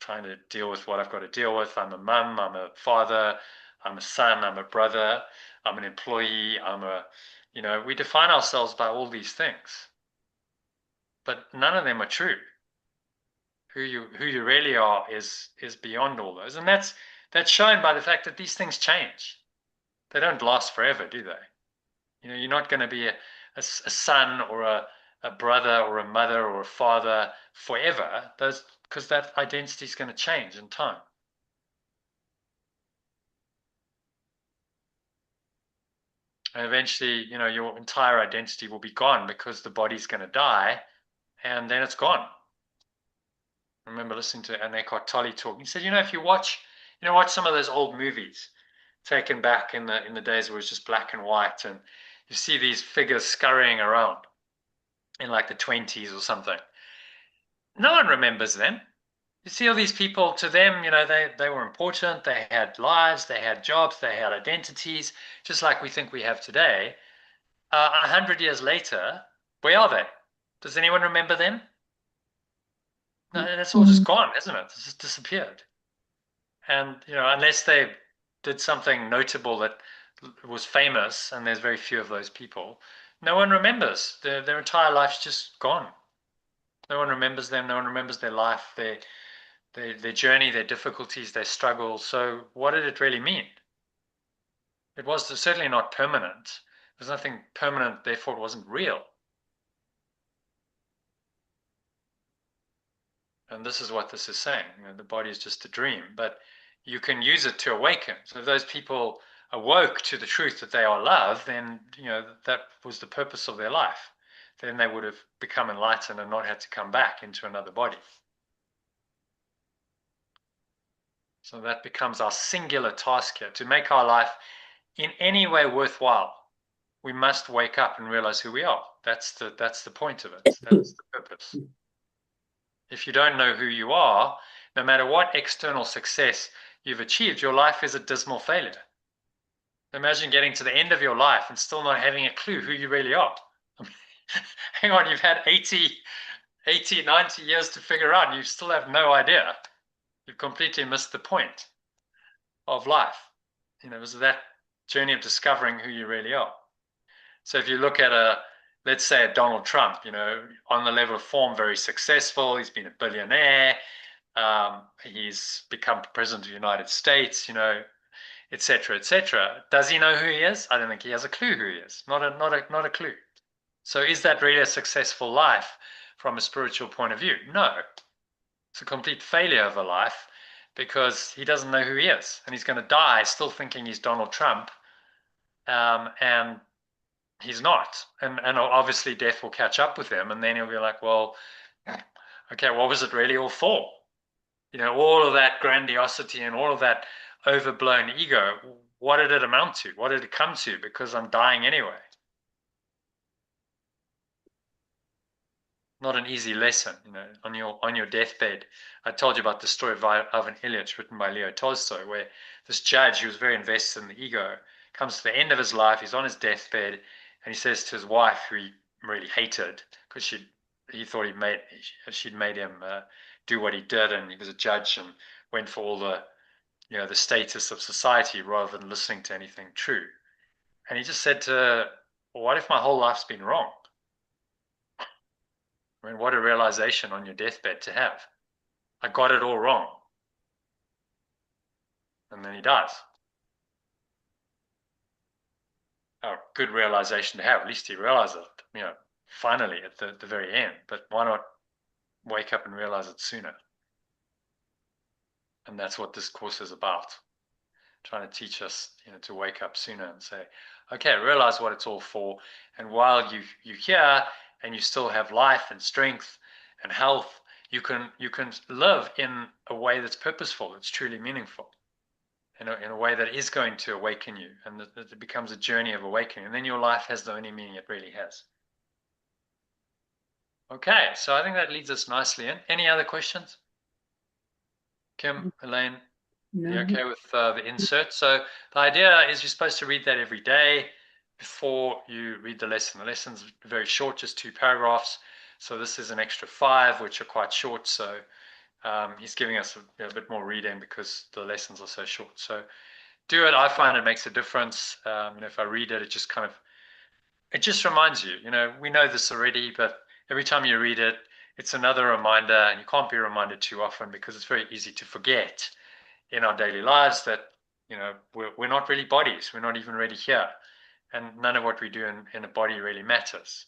trying to deal with what I've got to deal with. I'm a mum, I'm a father, I'm a son, I'm a brother, I'm an employee, we define ourselves by all these things. But none of them are true. Who you really are is beyond all those. And that's shown by the fact that these things change. They don't last forever, do they? You're not going to be a son or a brother or a mother or a father forever, because that identity is going to change in time. And eventually, your entire identity will be gone because the body's going to die, and then it's gone. I remember listening to an Eckhart Tolle talk. He said, if you watch some of those old movies taken back in the days where it was just black and white, and you see these figures scurrying around in like the 20s or something. No one remembers them. You see all these people, to them, they were important. They had lives, they had jobs, they had identities, just like we think we have today. 100 years later, where are they? Does anyone remember them? No, that's all just gone, isn't it? It's just disappeared. And, unless they did something notable that was famous, and there's very few of those people, no one remembers. Their entire life's just gone. No one remembers them. No one remembers their life, their journey, their difficulties, their struggles. So what did it really mean? It was certainly not permanent. There's nothing permanent, therefore it wasn't real. And this is what this is saying. The body is just a dream, but you can use it to awaken. So if those people awoke to the truth that they are love, then that was the purpose of their life. Then they would have become enlightened and not had to come back into another body. So that becomes our singular task here. To make our life in any way worthwhile, we must wake up and realize who we are. That's the point of it. That's the purpose. If you don't know who you are, no matter what external success you've achieved, your life is a dismal failure. Imagine getting to the end of your life and still not having a clue who you really are. Hang on, you've had 80, 90 years to figure out, and you still have no idea. You've completely missed the point of life. you know, it was that journey of discovering who you really are. So if you look at let's say a Donald Trump, you know, on the level of form, very successful. He's been a billionaire. He's become president of the United States, you know, etc., etc. Does he know who he is? I don't think he has a clue who he is. Not a clue. So is that really a successful life from a spiritual point of view? No. It's a complete failure of a life because he doesn't know who he is, and he's going to die still thinking he's Donald Trump, and he's not. And obviously death will catch up with him, and then he'll be like, well, okay, what was it really all for? You know, all of that grandiosity and all of that overblown ego, what did it amount to? What did it come to? Because I'm dying anyway. Not an easy lesson, you know, on your deathbed. I told you about the story of Ivan Ilyich, written by Leo Tolstoy, where this judge, who was very invested in the ego, comes to the end of his life. He's on his deathbed, and he says to his wife, who he really hated, because he thought she'd made him do what he did, and he was a judge and went for all the, you know, the status of society rather than listening to anything true. And he just said to her, well, what if my whole life's been wrong? I mean, what a realization on your deathbed to have. I got it all wrong. And then he dies. A good realization to have. At least he realized it, you know, finally at the very end. But why not wake up and realize it sooner? And that's what this course is about. Trying to teach us, you know, to wake up sooner and say, okay, realize what it's all for. And while you're here and you still have life and strength and health, you can live in a way that's purposeful, that's truly meaningful, in a way that is going to awaken you, and that it becomes a journey of awakening. And then your life has the only meaning it really has. Okay, so I think that leads us nicely in. Any other questions? Kim, Elaine?
No.
You okay with the insert? So the idea is you're supposed to read that every day before you read the lesson. The lesson's very short, just 2 paragraphs. So this is an extra 5, which are quite short. So he's giving us a bit more reading because the lessons are so short. So do it. I find it makes a difference. If I read it, it just reminds you. You know, we know this already, but every time you read it, it's another reminder, and you can't be reminded too often because it's very easy to forget in our daily lives that, you know, we're not really bodies. We're not even really here, and none of what we do in a body really matters.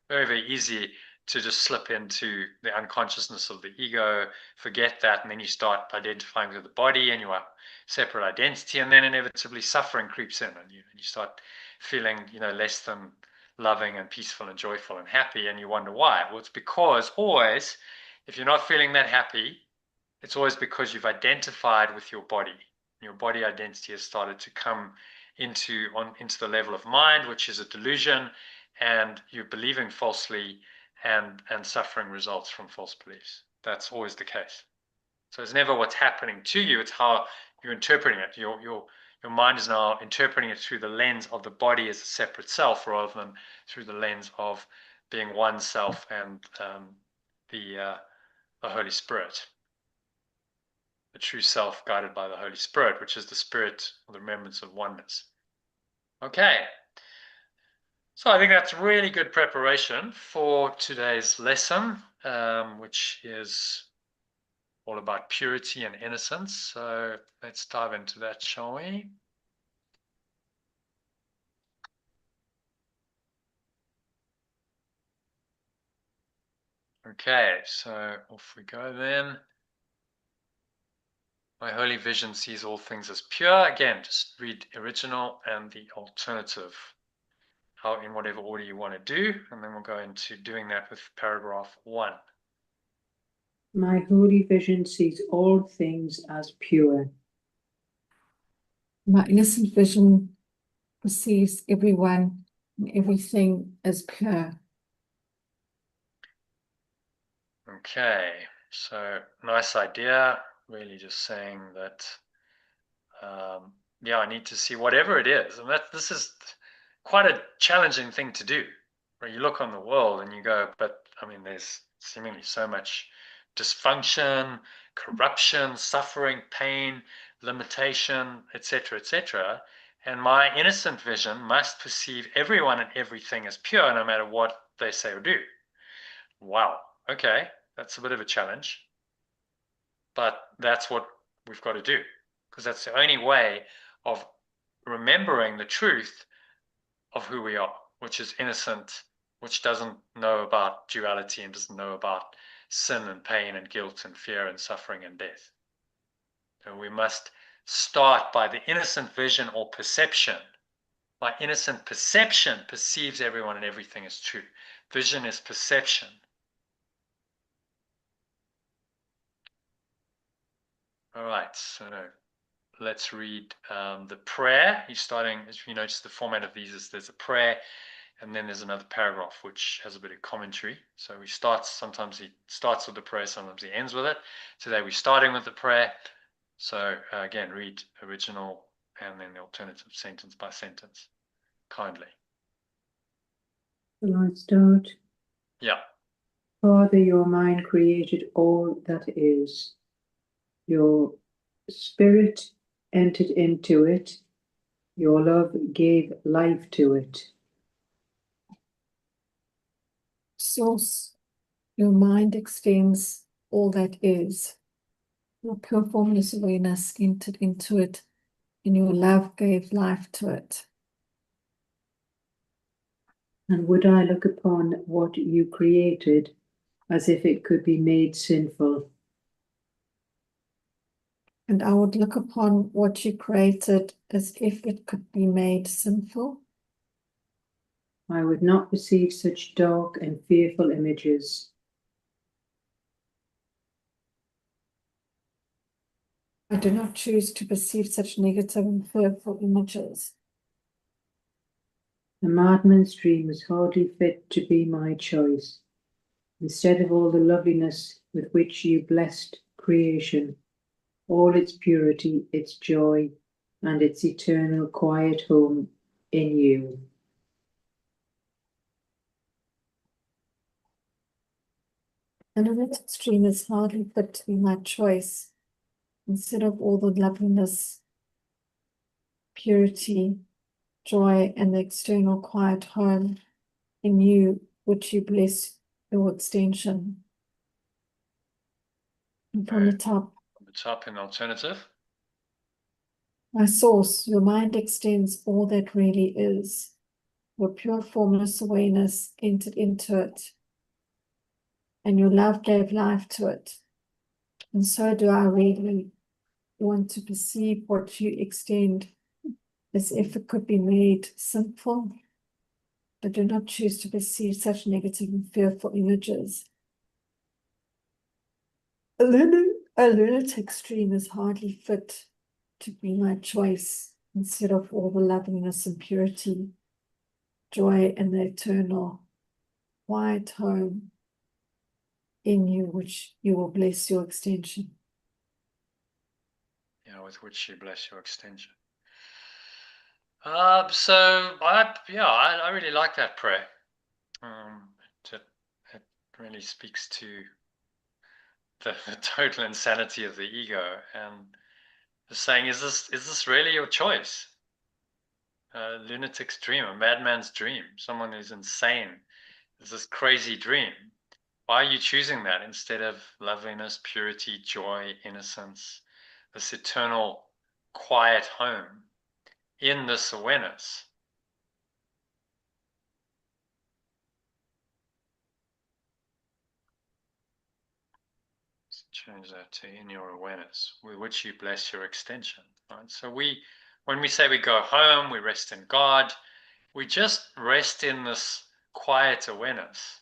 Very, very easy to just slip into the unconsciousness of the ego, forget that, and then you start identifying with the body and your separate identity, and then inevitably suffering creeps in, and you start feeling, you know, less than loving and peaceful and joyful and happy, and you wonder why. Well, it's because always, if you're not feeling that happy, it's always because you've identified with your body. Your body identity has started to come into the level of mind, which is a delusion, and you're believing falsely, and suffering results from false beliefs. That's always the case. So it's never what's happening to you, it's how you're interpreting it. Your mind is now interpreting it through the lens of the body as a separate self, rather than through the lens of being one self and the Holy Spirit. The true self guided by the Holy Spirit, which is the spirit of the remembrance of oneness. Okay. So I think that's really good preparation for today's lesson, which is all about purity and innocence. So let's dive into that, shall we? Okay, so off we go then. My holy vision sees all things as pure. Again, just read the original and the alternative, how in whatever order you want to do, and then we'll go into doing that with paragraph 1.
My holy vision sees all things as pure.
My innocent vision perceives everyone and everything as pure.
Okay, so nice idea. Really just saying that, yeah, I need to see whatever it is. And this is quite a challenging thing to do, where you look on the world and you go, but I mean, there's seemingly so much dysfunction, corruption, suffering, pain, limitation, etc., etc. And my innocent vision must perceive everyone and everything as pure, no matter what they say or do. Wow, okay, that's a bit of a challenge. But that's what we've got to do, because that's the only way of remembering the truth of who we are, which is innocent, which doesn't know about duality and doesn't know about sin and pain and guilt and fear and suffering and death. So we must start by the innocent vision or perception. My innocent perception perceives everyone and everything as true. Vision is perception. All right, so let's read the prayer. He's starting, as you notice, the format of these is there's a prayer, and then there's another paragraph which has a bit of commentary. So sometimes he starts with the prayer, sometimes he ends with it. Today we're starting with the prayer. So again, read original and then the alternative sentence by sentence, kindly.
Shall I start?
Yeah.
Father, your mind created all that is. Your spirit entered into it. Your love gave life to it.
Source, your mind extends all that is. Your pure formless awareness entered into it, and your love gave life to it.
And would I look upon what you created as if it could be made sinful?
And I would look upon what you created as if it could be made sinful.
I would not perceive such dark and fearful images.
I do not choose to perceive such negative and fearful images.
The madman's dream is hardly fit to be my choice. Instead of all the loveliness with which you blessed creation, all its purity, its joy, and its eternal quiet home in you.
And in its extreme is hardly fit to be my choice, instead of all the loveliness, purity, joy, and the external quiet home in you, which you bless your extension. And from the top,
From the top in alternative.
my source, your mind extends all that really is. Your pure formless awareness entered into it, and your love gave life to it. And so do I really want to perceive what you extend as if it could be made sinful, but do not choose to perceive such negative and fearful images. A lunatic dream is hardly fit to be my choice, instead of all the loveliness and purity, joy, and the eternal quiet home in you, which you will bless your extension.
Yeah, with which you bless your extension. I really like that prayer. It really speaks to the total insanity of the ego, and the saying, is this really your choice? A lunatic's dream, a madman's dream, someone who's insane, is this crazy dream. Why are you choosing that instead of loveliness, purity, joy, innocence, this eternal quiet home in this awareness? Let's change that to in your awareness, with which you bless your extension. Right? So when we say we go home, we rest in God, we just rest in this quiet awareness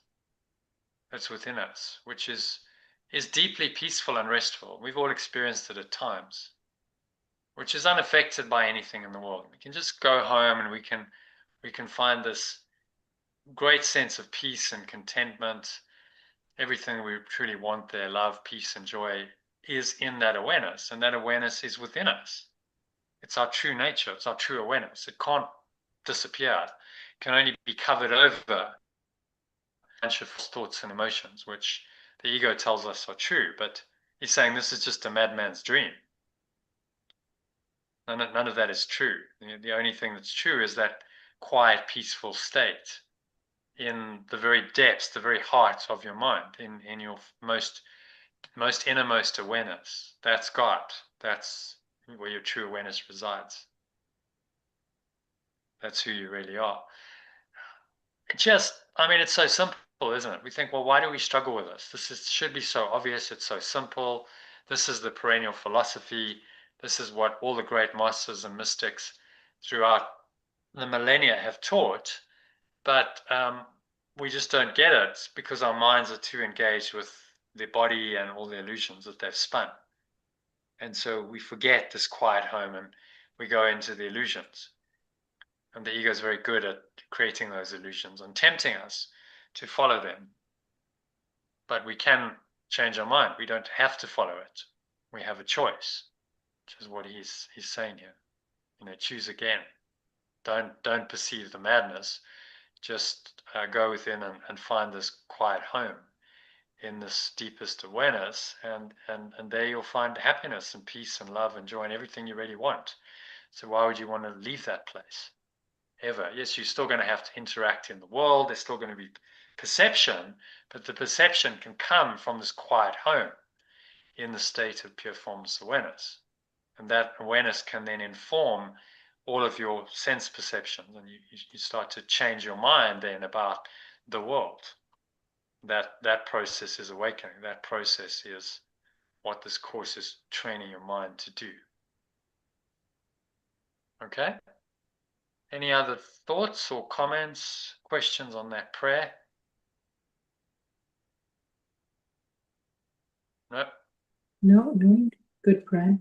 that's within us, which is deeply peaceful and restful. We've all experienced it at times, which is unaffected by anything in the world. We can just go home and we can find this great sense of peace and contentment. Everything we truly want there, love, peace, and joy, is in that awareness, and that awareness is within us. It's our true nature. It's our true awareness. It can't disappear. It can only be covered over bunch of thoughts and emotions, which the ego tells us are true, but He's saying this is just a madman's dream. None of that is true. The only thing that's true is that quiet, peaceful state in the very depths, the very heart of your mind, in your most innermost awareness. That's God. That's where your true awareness resides. That's who you really are. I mean, it's so simple, isn't it? We think, well, why do we struggle with this? Should be so obvious. It's so simple. This is the perennial philosophy. This is what all the great masters and mystics throughout the millennia have taught. But we just don't get it because our minds are too engaged with the body and all the illusions that they've spun. And so we forget this quiet home and we go into the illusions. And the ego is very good at creating those illusions and tempting us to follow them. But we can change our mind. We don't have to follow it. We have a choice, which is what he's saying here. Choose again. Don't perceive the madness. Just go within and find this quiet home in this deepest awareness, and there you'll find happiness and peace and love and joy and everything you really want. So why would you want to leave that place? Ever. Yes, you're still going to have to interact in the world. There's still going to be perception, but the perception can come from this quiet home in the state of pure formless awareness. And that awareness can then inform all of your sense perceptions, and you start to change your mind then about the world. That process is awakening. That process is what this course is training your mind to do. Okay? Any other thoughts or comments, questions on that prayer? No?
No, good prayer.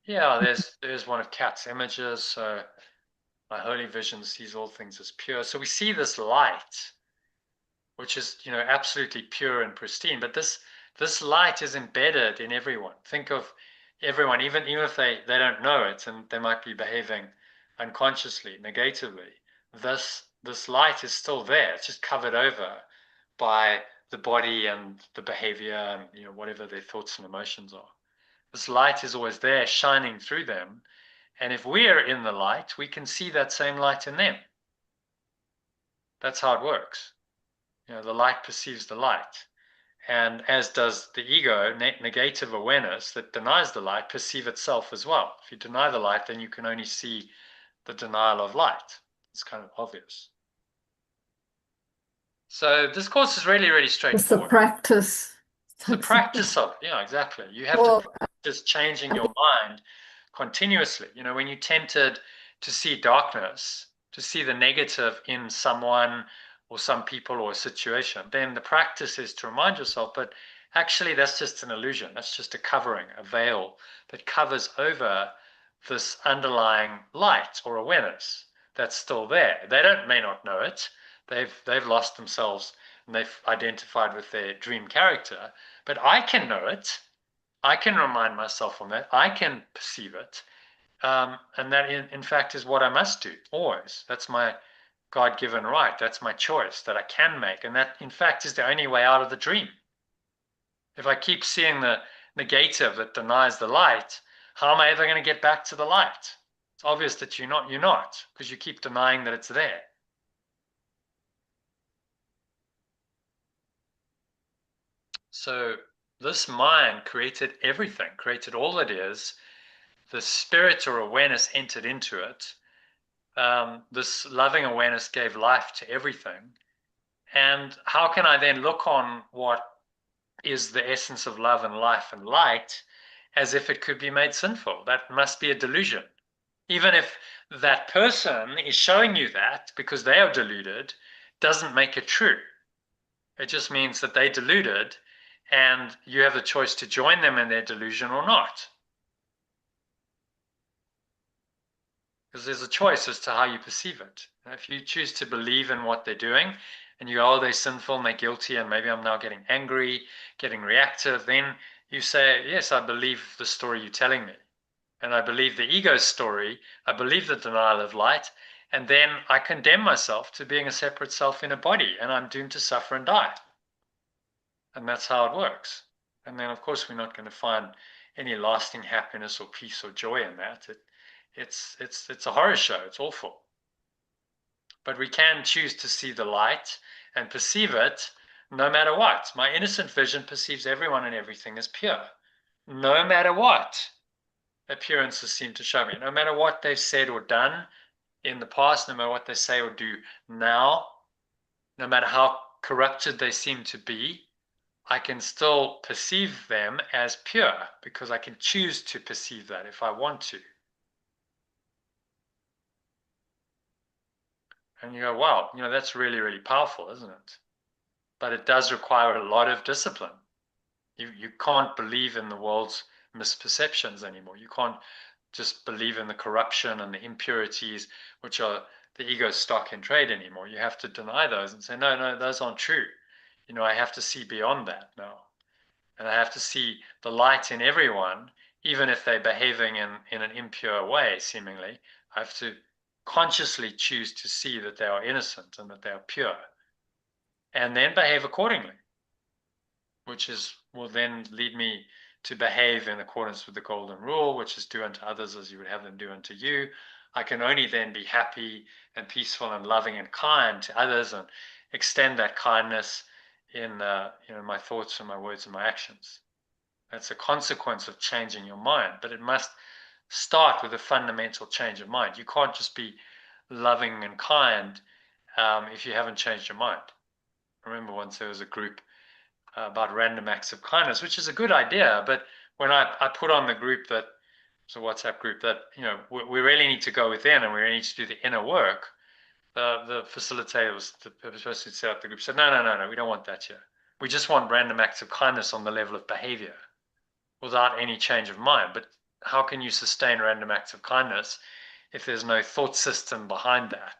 Yeah, there's one of Kat's images. So my holy vision sees all things as pure. So we see this light, which is absolutely pure and pristine. But this light is embedded in everyone. Think of everyone, even if they don't know it and they might be behaving unconsciously, negatively. This light is still there. It's just covered over by the body and the behavior and whatever their thoughts and emotions are. This light is always there, shining through them. And if we are in the light, we can see that same light in them. That's how it works. The light perceives the light. And as does the ego, negative awareness that denies the light, perceive itself as well. If you deny the light, then you can only see the denial of light. It's kind of obvious. So this course is really, really straightforward.
It's the practice.
It's the practice of, exactly. You have to practice changing your mind continuously. When you're tempted to see darkness, to see the negative in someone or some people or a situation, then the practice is to remind yourself, but actually that's just an illusion. That's just a covering, a veil that covers over this underlying light or awareness that's still there. They may not know it. They've lost themselves and they've identified with their dream character, but I can know it. I can remind myself on that. I can perceive it. And that in fact is what I must do always. That's my God-given right. That's my choice that I can make. And that in fact is the only way out of the dream. If I keep seeing the negative that denies the light, how am I ever going to get back to the light? It's obvious that you're not, because you keep denying that it's there. So this mind created everything, created all it is. The spirit or awareness entered into it. This loving awareness gave life to everything. And how can I then look on what is the essence of love and life and light as if it could be made sinful? That must be a delusion. Even if that person is showing you that because they are deluded, doesn't make it true. It just means that they deluded and you have the choice to join them in their delusion or not. Because there's a choice as to how you perceive it. If you choose to believe in what they're doing and you go, oh, they're sinful and they're guilty and maybe I'm now getting angry, getting reactive, then you say, yes, I believe the story you're telling me. And I believe the ego's story, I believe the denial of light, and then I condemn myself to being a separate self in a body and I'm doomed to suffer and die. And that's how it works. And then, of course, we're not going to find any lasting happiness or peace or joy in that. It's a horror show. It's awful. But we can choose to see the light and perceive it no matter what. My innocent vision perceives everyone and everything as pure, no matter what appearances seem to show me, no matter what they've said or done in the past, no matter what they say or do now, no matter how corrupted they seem to be, I can still perceive them as pure because I can choose to perceive that if I want to. And you go, wow, that's really, really powerful, isn't it? But it does require a lot of discipline. You can't believe in the world's misperceptions anymore. You can't just believe in the corruption and the impurities, which are the ego's stock in trade anymore. You have to deny those and say, no, those aren't true. I have to see beyond that now. And I have to see the light in everyone, even if they're behaving in an impure way, seemingly. I have to consciously choose to see that they are innocent and that they are pure, and then behave accordingly, which will then lead me to behave in accordance with the golden rule, which is do unto others as you would have them do unto you. I can only then be happy and peaceful and loving and kind to others and extend that kindness in my thoughts and my words and my actions. That's a consequence of changing your mind, but it must start with a fundamental change of mind. You can't just be loving and kind if you haven't changed your mind. I remember once there was a group about random acts of kindness, which is a good idea, but when I put on the group that, it's a WhatsApp group, that we really need to go within and we really need to do the inner work, the facilitator, the person who set up the group, said, no, we don't want that here. We just want random acts of kindness on the level of behavior without any change of mind. But how can you sustain random acts of kindness if there's no thought system behind that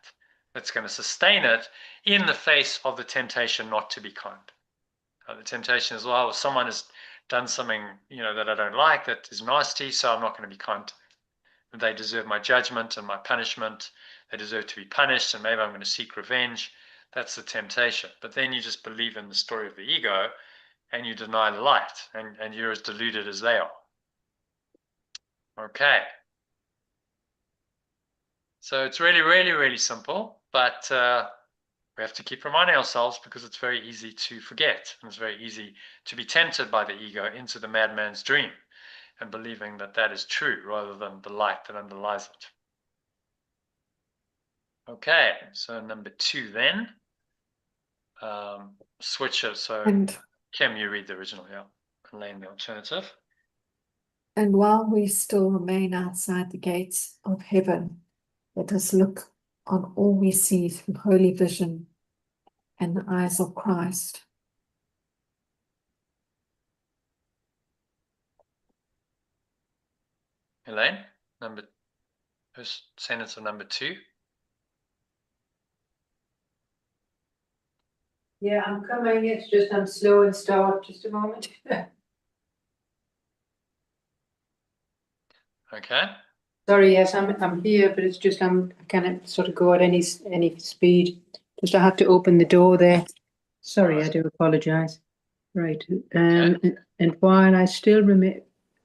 that's going to sustain it in the face of the temptation not to be kind? The temptation is, well, someone has done something that I don't like, that is nasty, so I'm not going to be kind to them. They deserve my judgment and my punishment. They deserve to be punished, and maybe I'm going to seek revenge. That's the temptation. But then you just believe in the story of the ego and you deny the light, and you're as deluded as they are. Okay. So it's really, really, really simple, but we have to keep reminding ourselves because it's very easy to forget, and it's very easy to be tempted by the ego into the madman's dream and believing that that is true rather than the light that underlies it. Okay, so number 2 then. Switcher. So Kim, you read the original, yeah, and Lane the alternative.
And while we still remain outside the gates of heaven, let us look on all we see through holy vision and the eyes of Christ.
Elaine, first sentence of number 2.
Yeah, I'm coming. It's just I'm slow and start. Just a moment.
Okay.
Sorry, yes, I'm here, but it's just I can't sort of go at any speed. Just I had to open the door there. Sorry, I do apologise. Right,
Okay.
and while I still remain,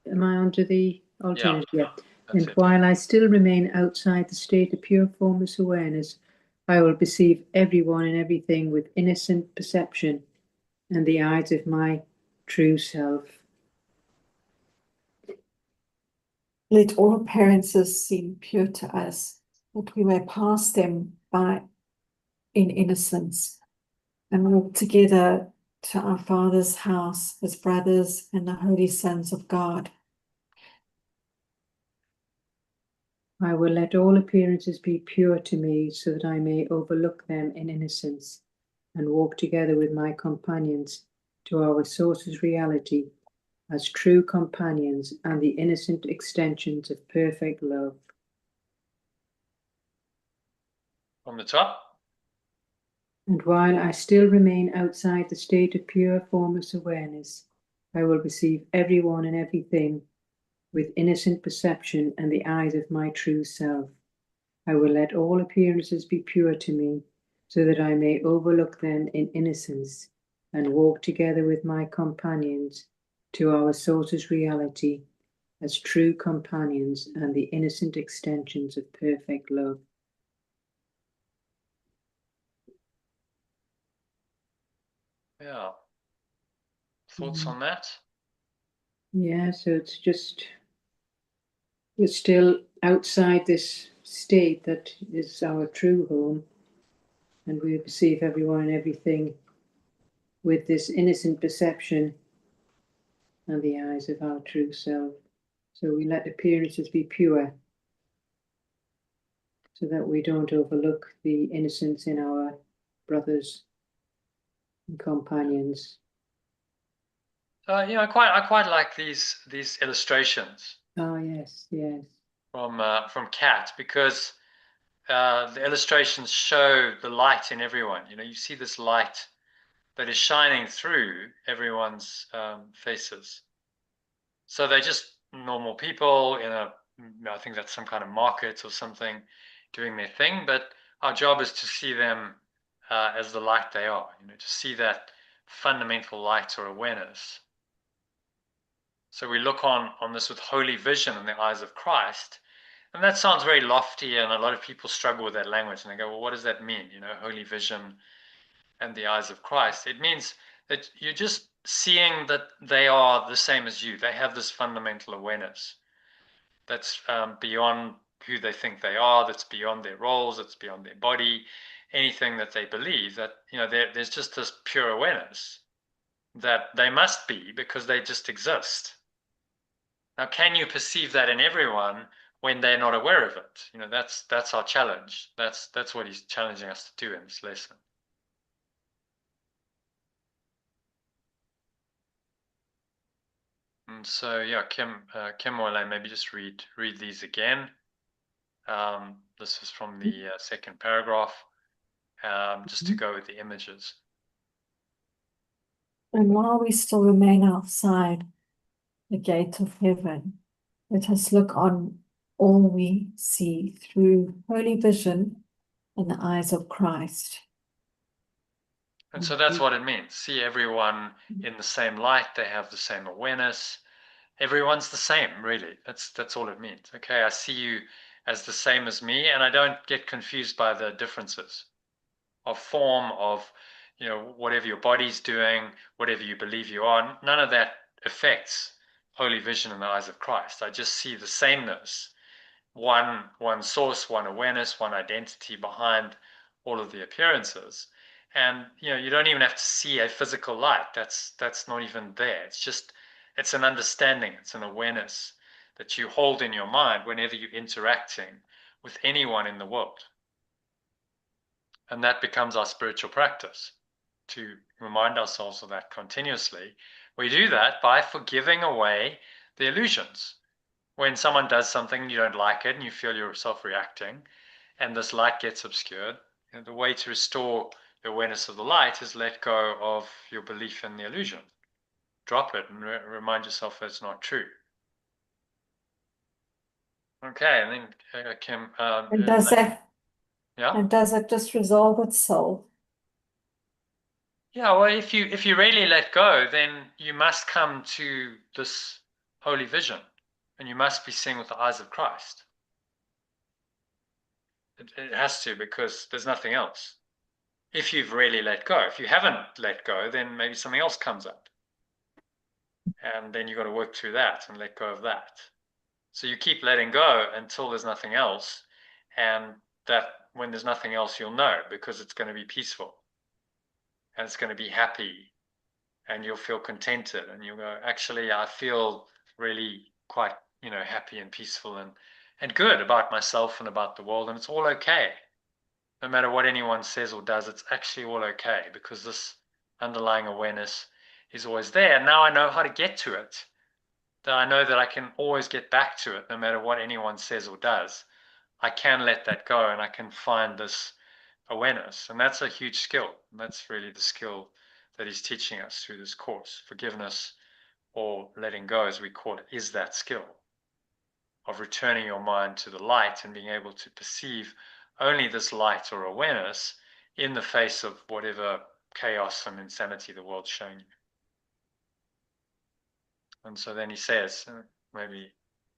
am I onto the alternative? Yeah. And while I still remain outside the state of pure formless awareness, I will perceive everyone and everything with innocent perception and the eyes of my true self.
Let all appearances seem pure to us, that we may pass them by in innocence and walk together to our Father's house as brothers and the holy sons of God.
I will let all appearances be pure to me, so that I may overlook them in innocence and walk together with my companions to our source's reality as true companions and the innocent extensions of perfect love.
From the top.
And while I still remain outside the state of pure formless awareness, I will perceive everyone and everything with innocent perception and the eyes of my true self. I will let all appearances be pure to me, so that I may overlook them in innocence and walk together with my companions to our source's reality as true companions and the innocent extensions of perfect love.
Yeah. Thoughts on that?
Yeah, so it's just, we're still outside this state that is our true home, and we perceive everyone and everything with this innocent perception and the eyes of our true self. So we let appearances be pure, so that we don't overlook the innocence in our brothers and companions.
I quite like these illustrations
Oh yes, yes.
from Kat, because the illustrations show the light in everyone. You see this light that is shining through everyone's faces. So they're just normal people in I think that's some kind of market or something, doing their thing. But our job is to see them as the light they are, to see that fundamental light or awareness. So we look on this with holy vision in the eyes of Christ. And that sounds very lofty, and a lot of people struggle with that language. And they go, well, what does that mean? Holy vision and the eyes of Christ. It means that you're just seeing that they are the same as you. They have this fundamental awareness that's beyond who they think they are, that's beyond their roles, that's beyond their body, anything that they believe, that there's just this pure awareness that they must be because they just exist. Now, can you perceive that in everyone when they're not aware of it? That's our challenge. That's what he's challenging us to do in this lesson. And so, yeah, Kim Moyle, maybe just read these again. This is from the second paragraph, just to go with the images.
And while we still remain outside the gate of heaven, let us look on all we see through holy vision and the eyes of Christ.
And so that's what it means. See everyone in the same light. They have the same awareness. Everyone's the same, really. That's all it means. Okay, I see you as the same as me, and I don't get confused by the differences of form, of whatever your body's doing, whatever you believe you are. None of that affects holy vision in the eyes of Christ. I just see the sameness, one source, one awareness, one identity behind all of the appearances. And you don't even have to see a physical light. That's not even there. It's an understanding, it's an awareness that you hold in your mind whenever you're interacting with anyone in the world. And that becomes our spiritual practice, to remind ourselves of that continuously. We do that by forgiving away the illusions. When someone does something, you don't like it, and you feel yourself reacting, and this light gets obscured, the way to restore the awareness of the light is let go of your belief in the illusion. Drop it and remind yourself that it's not true. Okay, and then Kim.
And does that,
yeah?
and does it just resolve itself?
Yeah, well, if you really let go, then you must come to this holy vision, and you must be seeing with the eyes of Christ. It has to, because there's nothing else. If you've really let go. If you haven't let go, then maybe something else comes up. And then you've got to work through that and let go of that. So you keep letting go until there's nothing else. And that when there's nothing else, you'll know, because it's going to be peaceful. And it's going to be happy. And you'll feel contented. And you'll go, actually, I feel really quite, happy and peaceful and good about myself and about the world. And it's all okay. No matter what anyone says or does, it's actually all okay, because this underlying awareness is always there. And now I know how to get to it. That I know that I can always get back to it no matter what anyone says or does. I can let that go, and I can find this awareness. And that's a huge skill. And that's really the skill that he's teaching us through this course. Forgiveness, or letting go as we call it, is that skill of returning your mind to the light and being able to perceive only this light or awareness in the face of whatever chaos and insanity the world's showing you. And so then he says, maybe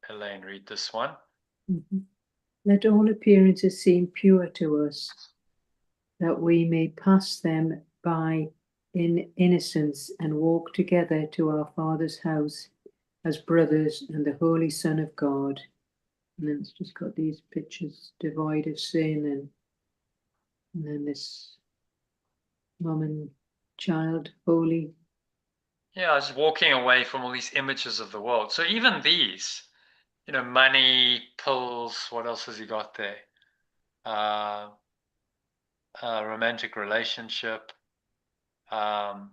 Elaine, read this one.
Mhm. Let all appearances seem pure to us, that we may pass them by in innocence and walk together to our Father's house as brothers and the Holy Son of God. And then it's just got these pictures devoid of sin, and then this mum and child, holy.
Yeah, just walking away from all these images of the world. So even these, money, pills, what else has he got there? Romantic relationship, some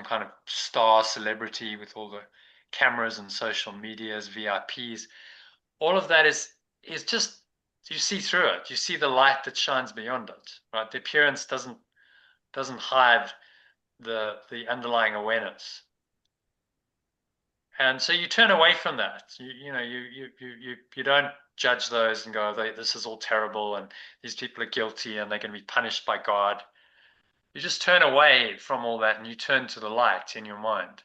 kind of star celebrity with all the cameras and social medias, VIPs. All of that is just, you see through it. You see the light that shines beyond it, right? The appearance doesn't hide the underlying awareness. And so you turn away from that. You don't judge those and go, this is all terrible and these people are guilty and they're going to be punished by God. You just turn away from all that and you turn to the light in your mind,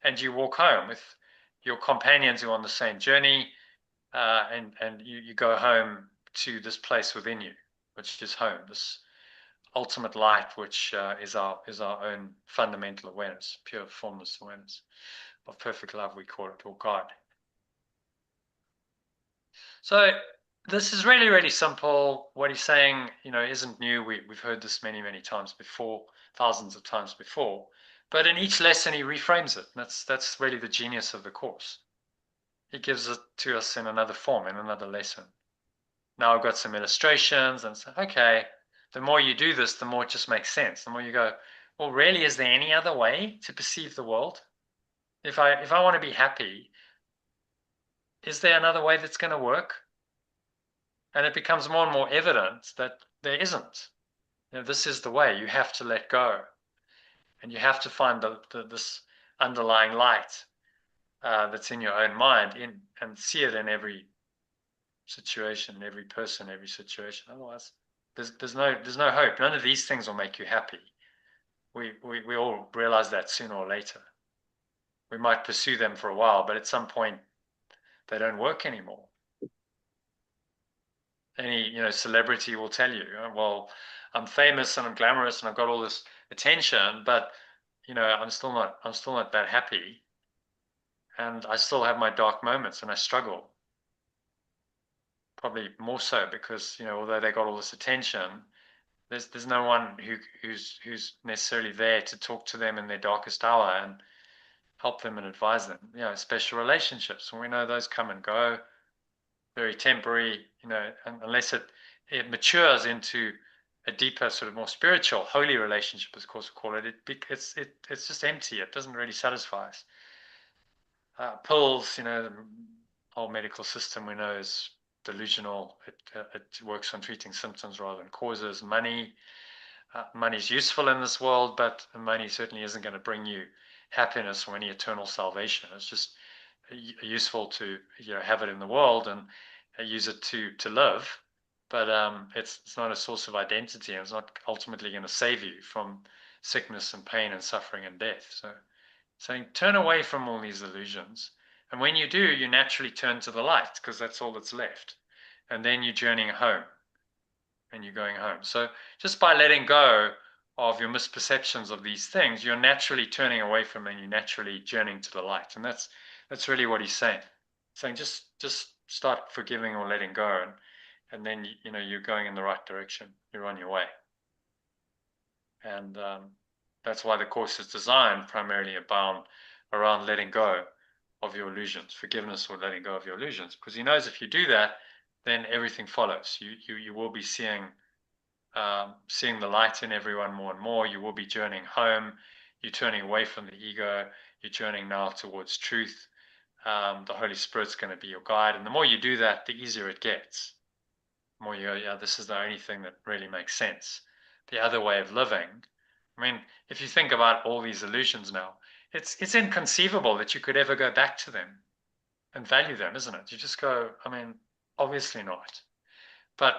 and you walk home with your companions who are on the same journey, and you go home to this place within you, which is home, this ultimate light, which is our own fundamental awareness, pure formless awareness of perfect love, we call it, or God. So this is really, really simple. What he's saying, isn't new. We've heard this many, many times before, thousands of times before. But in each lesson, he reframes it. That's really the genius of the course. He gives it to us in another form, in another lesson. Now I've got some illustrations, and so, okay, the more you do this, the more it just makes sense. The more you go, well, really, is there any other way to perceive the world? If I want to be happy, is there another way that's going to work? And it becomes more and more evident that there isn't. This is the way. You have to let go, and you have to find this underlying light that's in your own mind, and see it in every situation, every person, every situation. Otherwise, there's no hope. None of these things will make you happy. We all realize that sooner or later. We might pursue them for a while, but at some point, they don't work anymore. Any celebrity will tell you, well, I'm famous and I'm glamorous and I've got all this attention, but I'm still not that happy, and I still have my dark moments and I struggle. Probably more so because although they got all this attention, there's no one who's necessarily there to talk to them in their darkest hour and help them and advise them. Special relationships, and we know those come and go, very temporary, unless it matures into a deeper, sort of more spiritual, holy relationship, as of course we call it. It's just empty. It doesn't really satisfy us. Pills, the whole medical system we know is delusional. It works on treating symptoms rather than causes. Money is useful in this world, but money certainly isn't going to bring you happiness or any eternal salvation. It's just useful to have it in the world and use it to live, but it's not a source of identity, and it's not ultimately going to save you from sickness and pain and suffering and death. So saying turn away from all these illusions, and when you do, you naturally turn to the light, because that's all that's left, and then you're journeying home, and you're going home. So just by letting go of your misperceptions of these things, you're naturally turning away from them, and you're naturally journeying to the light. And that's really what he's saying. Just start forgiving or letting go, and then you're going in the right direction. You're on your way. And that's why the course is designed primarily around letting go of your illusions, forgiveness or letting go of your illusions, because he knows if you do that, then everything follows. You will be seeing the light in everyone more and more. You will be journeying home. You're turning away from the ego. You're journeying now towards truth. The Holy Spirit's going to be your guide. And the more you do that, the easier it gets. The more you go, yeah, this is the only thing that really makes sense. The other way of living, I mean, if you think about all these illusions now, it's inconceivable that you could ever go back to them and value them, isn't it? You just go, I mean, obviously not. But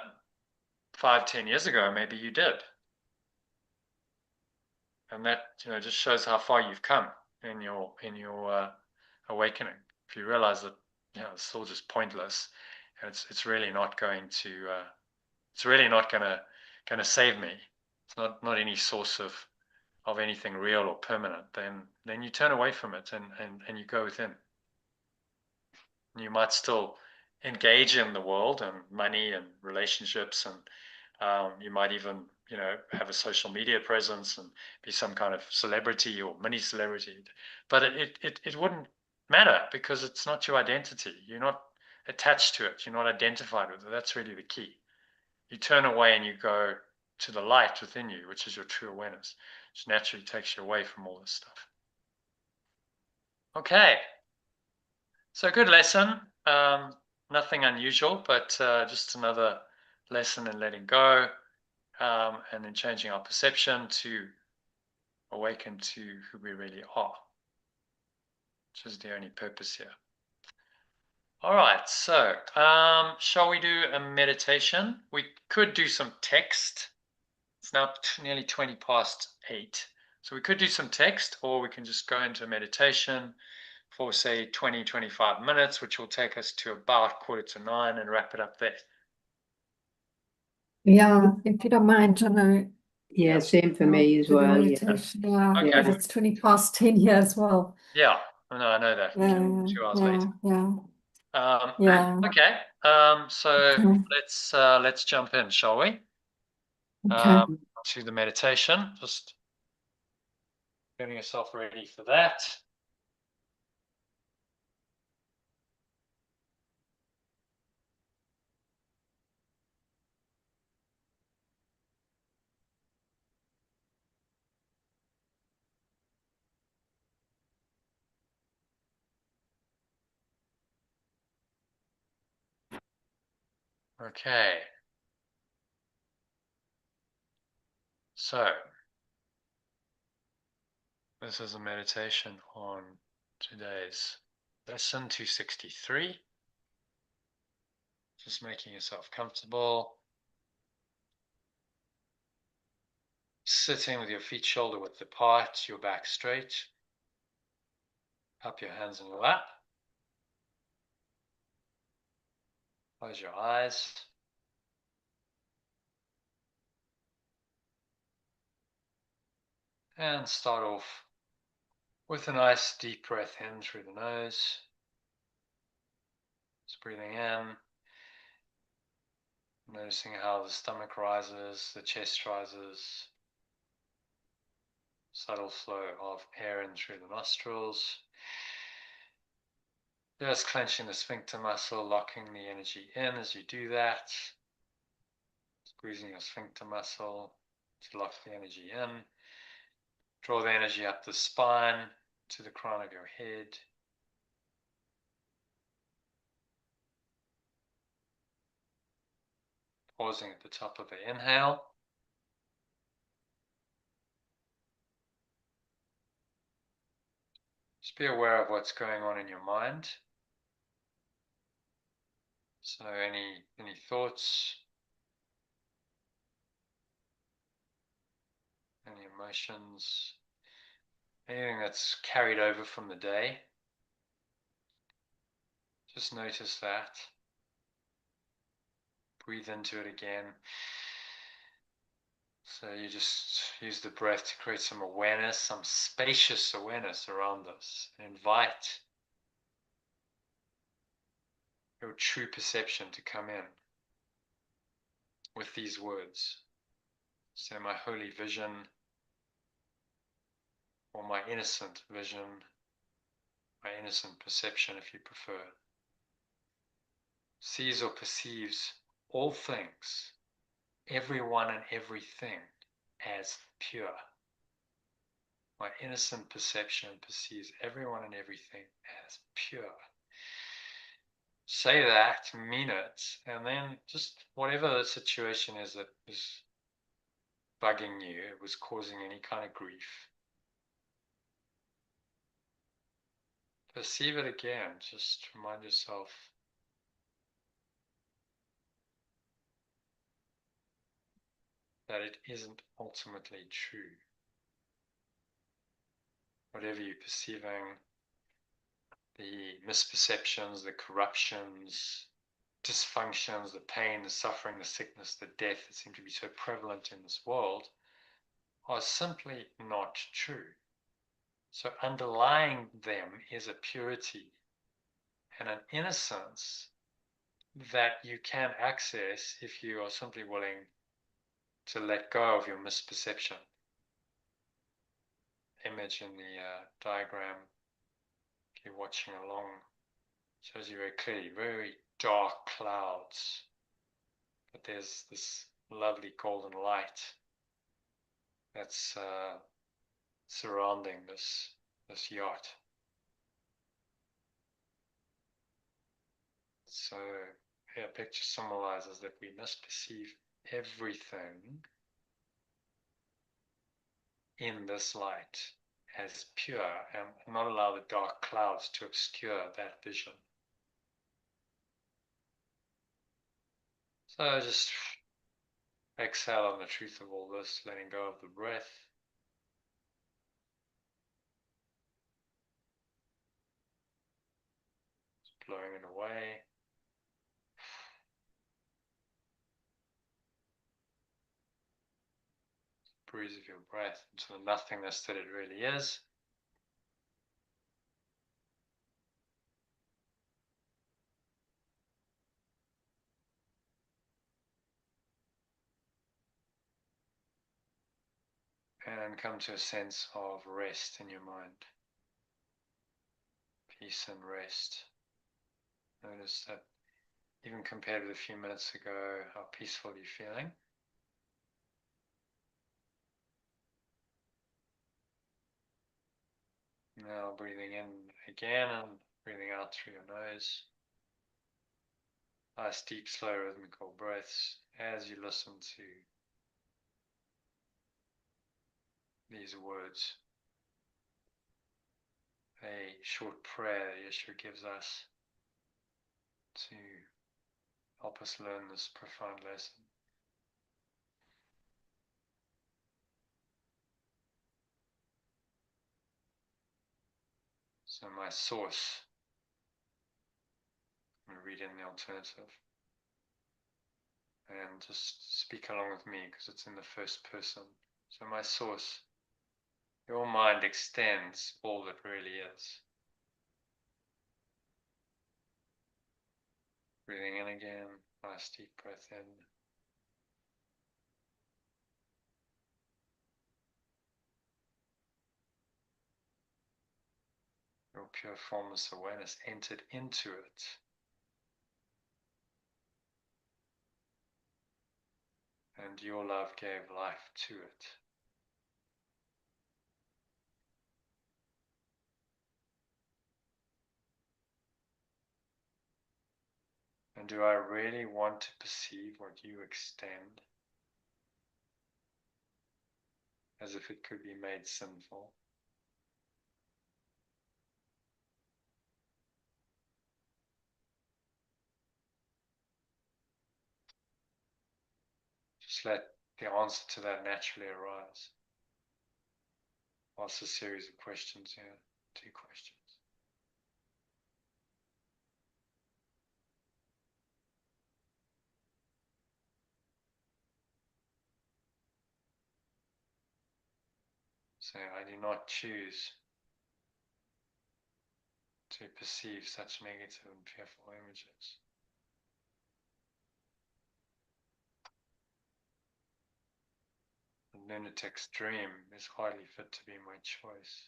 5-10 years ago, maybe you did. And that, just shows how far you've come. in your awakening. If you realize that it's still just pointless, and it's really not going to save me. It's not any source of anything real or permanent. Then you turn away from it and you go within. You might still engage in the world and money and relationships, and you might even have a social media presence and be some kind of celebrity or mini celebrity, but it wouldn't matter because it's not your identity. You're not attached to it. You're not identified with it. That's really the key. You turn away and you go to the light within you, which is your true awareness, which naturally takes you away from all this stuff. Okay, so good lesson. Nothing unusual, but just another lesson in letting go, and in changing our perception to awaken to who we really are, which is the only purpose here. All right, so shall we do a meditation? We could do some text. It's now nearly 8:20. So we could do some text, or we can just go into a meditation for, say, 20-25 minutes, which will take us to about 8:45 and wrap it up there.
Yeah, if you don't mind, Jono.
Yeah, same for me as
Do the
well. Yeah.
meditation, yeah,
Okay.
because it's 10:20 here as well.
Yeah, no, I know that.
Yeah,
2 hours later.
yeah.
Okay. So
Okay.
let's jump in, shall we?
Okay.
To the meditation. Just getting yourself ready for that. Okay. So this is a meditation on today's lesson 263. Just making yourself comfortable. Sitting with your feet shoulder width apart, your back straight. Up your hands in your lap. Close your eyes. And start off with a nice deep breath in through the nose. Just breathing in. Noticing how the stomach rises, the chest rises. Subtle flow of air in through the nostrils. Just clenching the sphincter muscle, locking the energy in as you do that. Squeezing your sphincter muscle to lock the energy in. Draw the energy up the spine to the crown of your head. Pausing at the top of the inhale. Just be aware of what's going on in your mind. So any thoughts, any emotions, anything that's carried over from the day, just notice that. Breathe into it again. So you just use the breath to create some awareness, some spacious awareness around us. Invite your true perception to come in with these words. So my holy vision, or my innocent vision, my innocent perception if you prefer, sees or perceives all things, everyone and everything as pure. My innocent perception perceives everyone and everything as pure. Say that, mean it, and then just whatever the situation is that is bugging you, it was causing any kind of grief, perceive it again. Just remind yourself that it isn't ultimately true. whatever you're perceiving, the misperceptions, the corruptions, dysfunctions, the pain, the suffering, the sickness, the death that seem to be so prevalent in this world are simply not true. So underlying them is a purity and an innocence that you can access if you are simply willing to let go of your misperception. Image in the diagram, if you're watching along, shows you very clearly, very dark clouds, but there's this lovely golden light that's surrounding this yacht. So here, picture symbolizes that we must perceive everything in this light as pure and not allow the dark clouds to obscure that vision. So just exhale on the truth of all this, letting go of the breath. Just blowing it away. Breathe of your breath into the nothingness that it really is. And come to a sense of rest in your mind. Peace and rest. Notice that even compared with a few minutes ago, how peaceful you're feeling. Now breathing in again and breathing out through your nose. Nice, deep, slow, rhythmical breaths as you listen to these words. A short prayer Yeshua gives us to help us learn this profound lesson. So my source, I'm going to read in the alternative and just speak along with me because it's in the first person. So my source, your mind extends all that really is. Breathing in again, nice deep breath in. Your pure formless awareness entered into it. And your love gave life to it. And do I really want to perceive what you extend as if it could be made sinful? Just let the answer to that naturally arise. Ask a series of questions here, 2 questions. Say, I do not choose to perceive such negative and fearful images. The lunatic's dream is hardly fit to be my choice.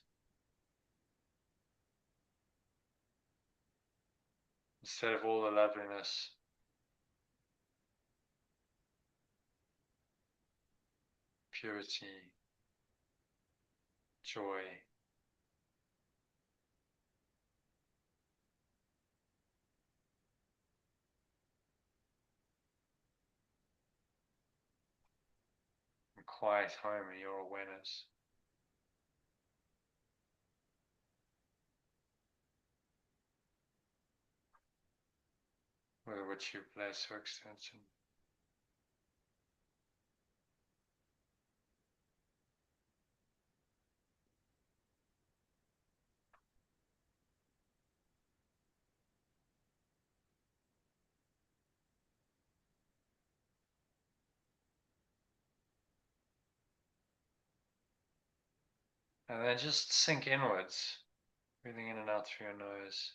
Instead of all the loveliness, purity, joy, and quiet home in your awareness. With which you bless your extension. And then just sink inwards, breathing in and out through your nose.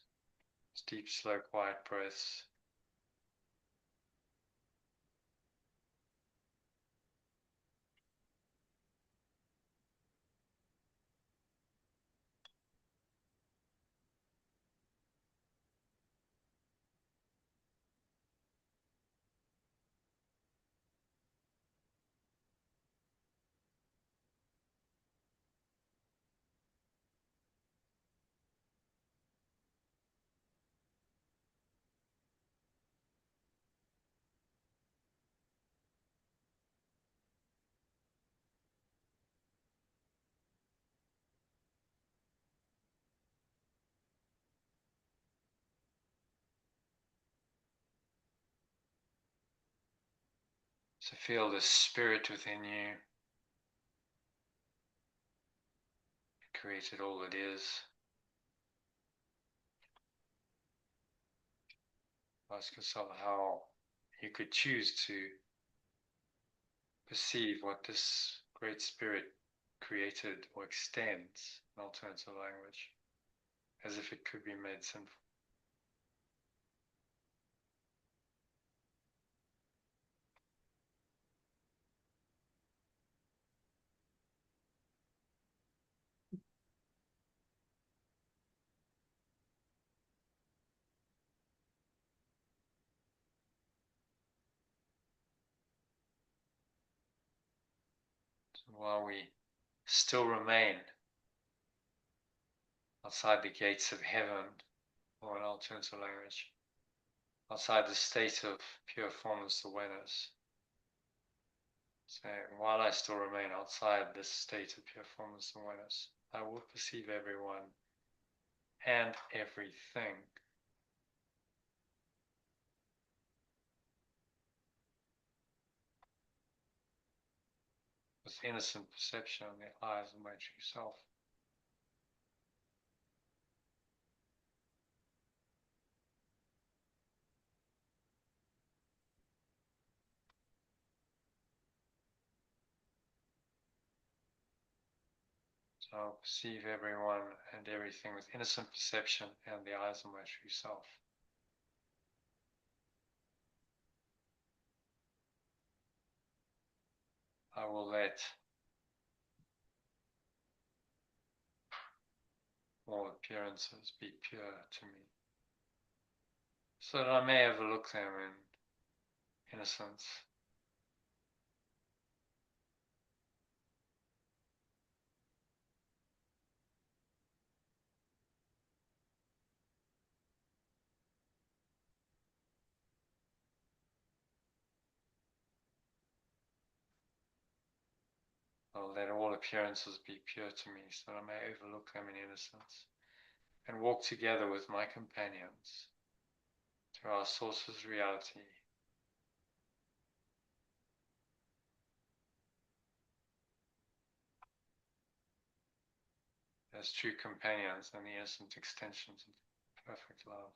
Just deep, slow, quiet breaths. So feel the spirit within you. It created all that is. Ask yourself how you could choose to perceive what this great spirit created or extends in alternative language, as if it could be made sinful. So while we still remain outside the gates of heaven, or in alternative language, outside the state of pure formless awareness. So while I still remain outside this state of pure formless awareness, I will perceive everyone and everything with innocent perception in the eyes of my true self. So I'll perceive everyone and everything with innocent perception and the eyes of my true self. I will let all appearances be pure to me, so that I may overlook them in innocence. I'll let all appearances be pure to me, so that I may overlook them in innocence, and walk together with my companions to our source's reality, as true companions and the innocent extensions of perfect love.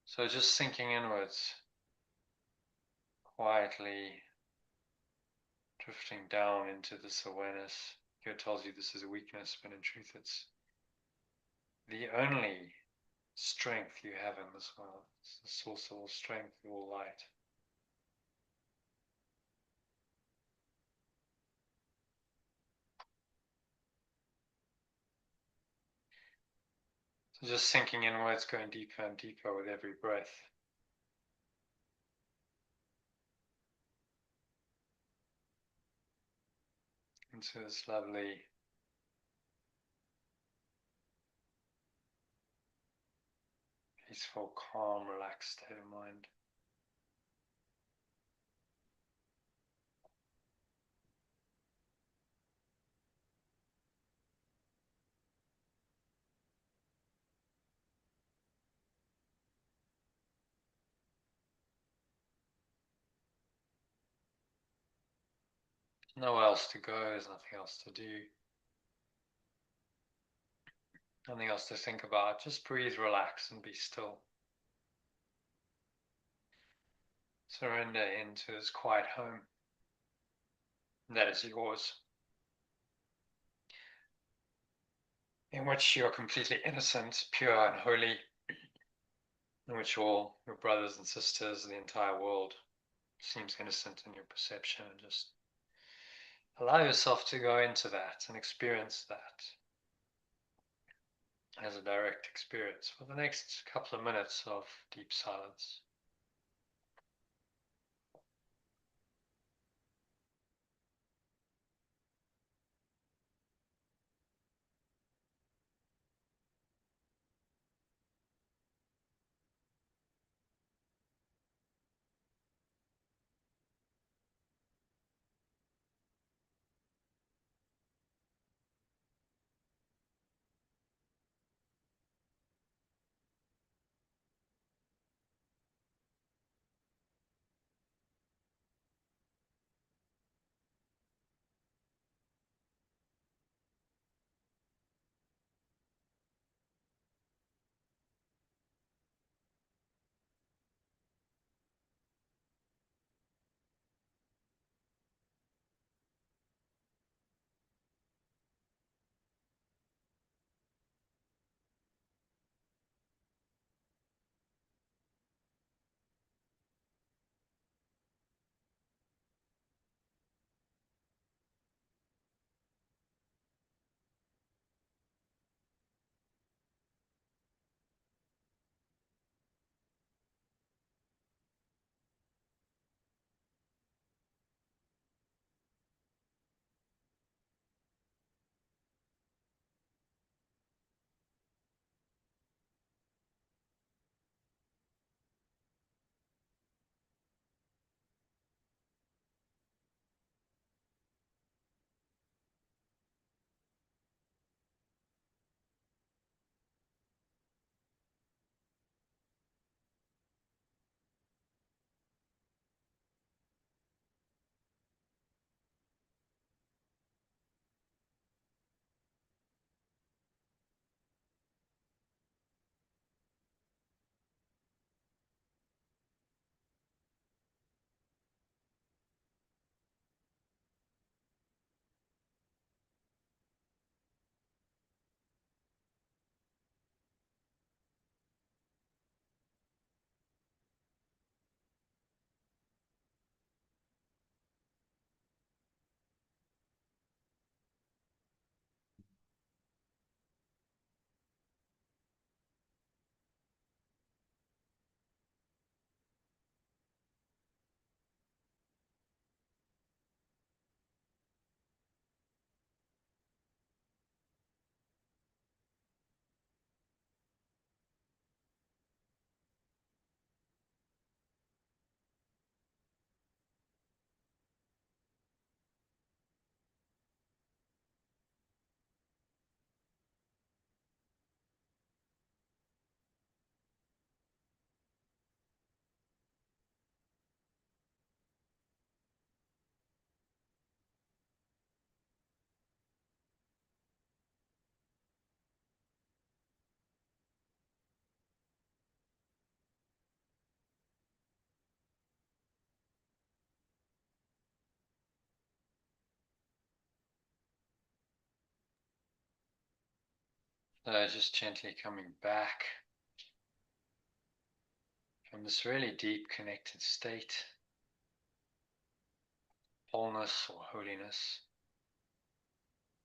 So just sinking inwards, quietly drifting down into this awareness. Here tells you this is a weakness, but in truth it's the only strength you have in this world. It's the source of all strength, all light. So just sinking inwards, going deeper and deeper with every breath. Into this lovely peaceful, calm, relaxed state of mind. Nowhere else to go, there's nothing else to do. Nothing else to think about. Just breathe, relax, and be still. Surrender into this quiet home that is yours, in which you're completely innocent, pure and holy, in which all your brothers and sisters, the entire world seems innocent in your perception, and just allow yourself to go into that and experience that as a direct experience for the next couple of minutes of deep silence. Just gently coming back from this really deep connected state, wholeness or holiness,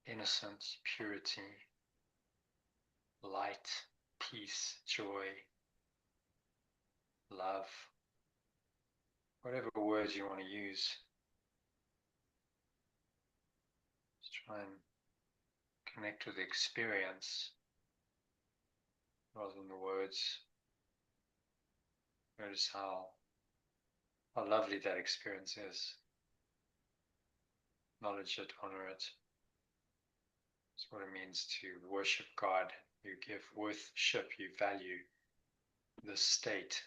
innocence, purity, light, peace, joy, love, whatever words you want to use. Just try and connect with the experience rather than the words. Notice how lovely that experience is. Acknowledge it, honor it. It's what it means to worship God. You give worship, you value this state,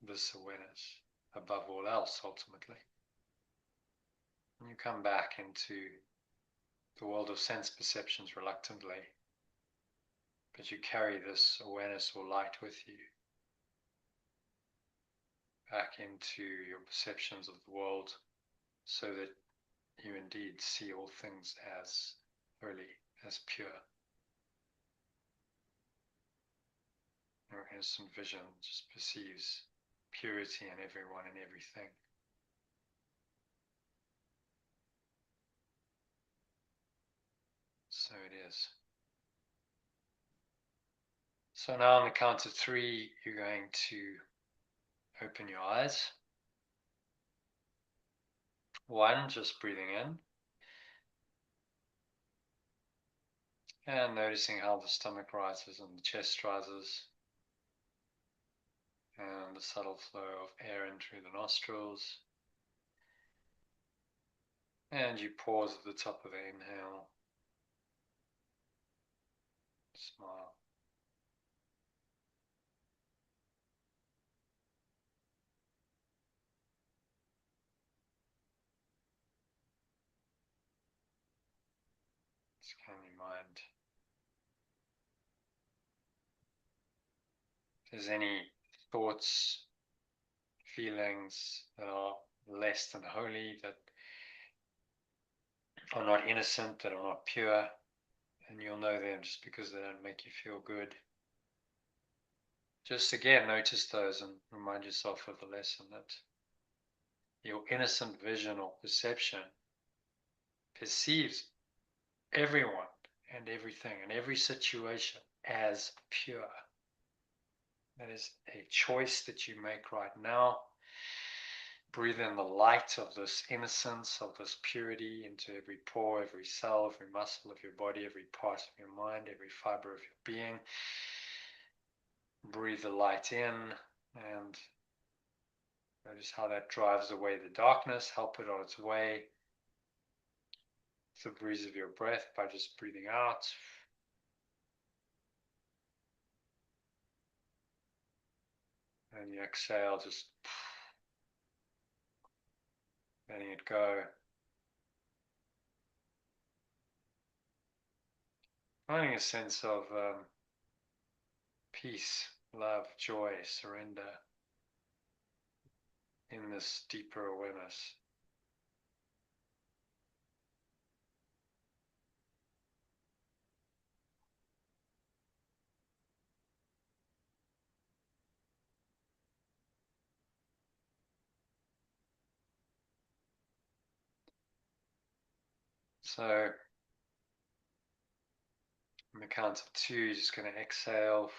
this awareness above all else, ultimately. And you come back into the world of sense perceptions reluctantly. but you carry this awareness or light with you back into your perceptions of the world, so that you indeed see all things as holy, as pure. Your innocent vision just perceives purity in everyone and everything. So it is. So now on the count of 3, you're going to open your eyes. 1, just breathing in. And noticing how the stomach rises and the chest rises. And the subtle flow of air in through the nostrils. And you pause at the top of the inhale. Smile. Scan your mind. If there's any thoughts, feelings that are less than holy, that are not innocent, that are not pure, and you'll know them just because they don't make you feel good. Just again, notice those and remind yourself of the lesson that your innocent vision or perception perceives everyone and everything and every situation as pure. That is a choice that you make right now. Breathe in the light of this innocence, of this purity into every pore, every cell, every muscle of your body, every part of your mind, every fiber of your being. Breathe the light in and notice how that drives away the darkness. Help it on its way. The breeze of your breath by just breathing out. And you exhale, just letting it go. Finding a sense of peace, love, joy, surrender in this deeper awareness. So, on the count of 2, you're just going to exhale.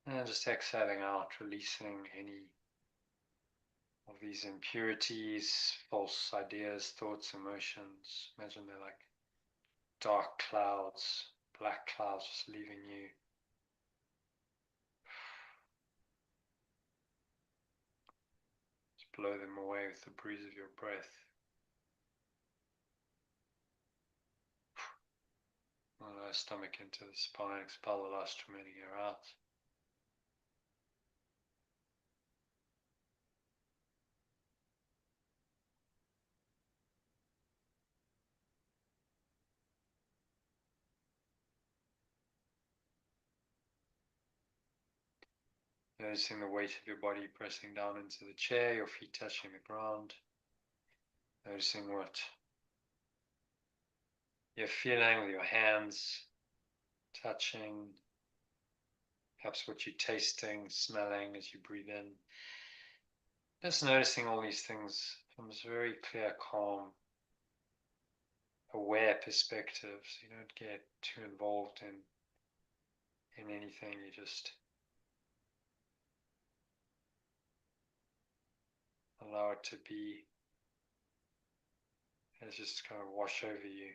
And just exhaling out, releasing any of these impurities, false ideas, thoughts, emotions. Imagine they're like dark clouds, black clouds just leaving you. Just blow them away with the breeze of your breath. Allow stomach into the spine, expel the last remaining air out. Noticing the weight of your body pressing down into the chair, your feet touching the ground. Noticing what you're feeling with your hands touching, perhaps what you're tasting, smelling as you breathe in. Just noticing all these things from this very clear, calm, aware perspective. So you don't get too involved in anything. You just allow it to be. It's just kind of wash over you.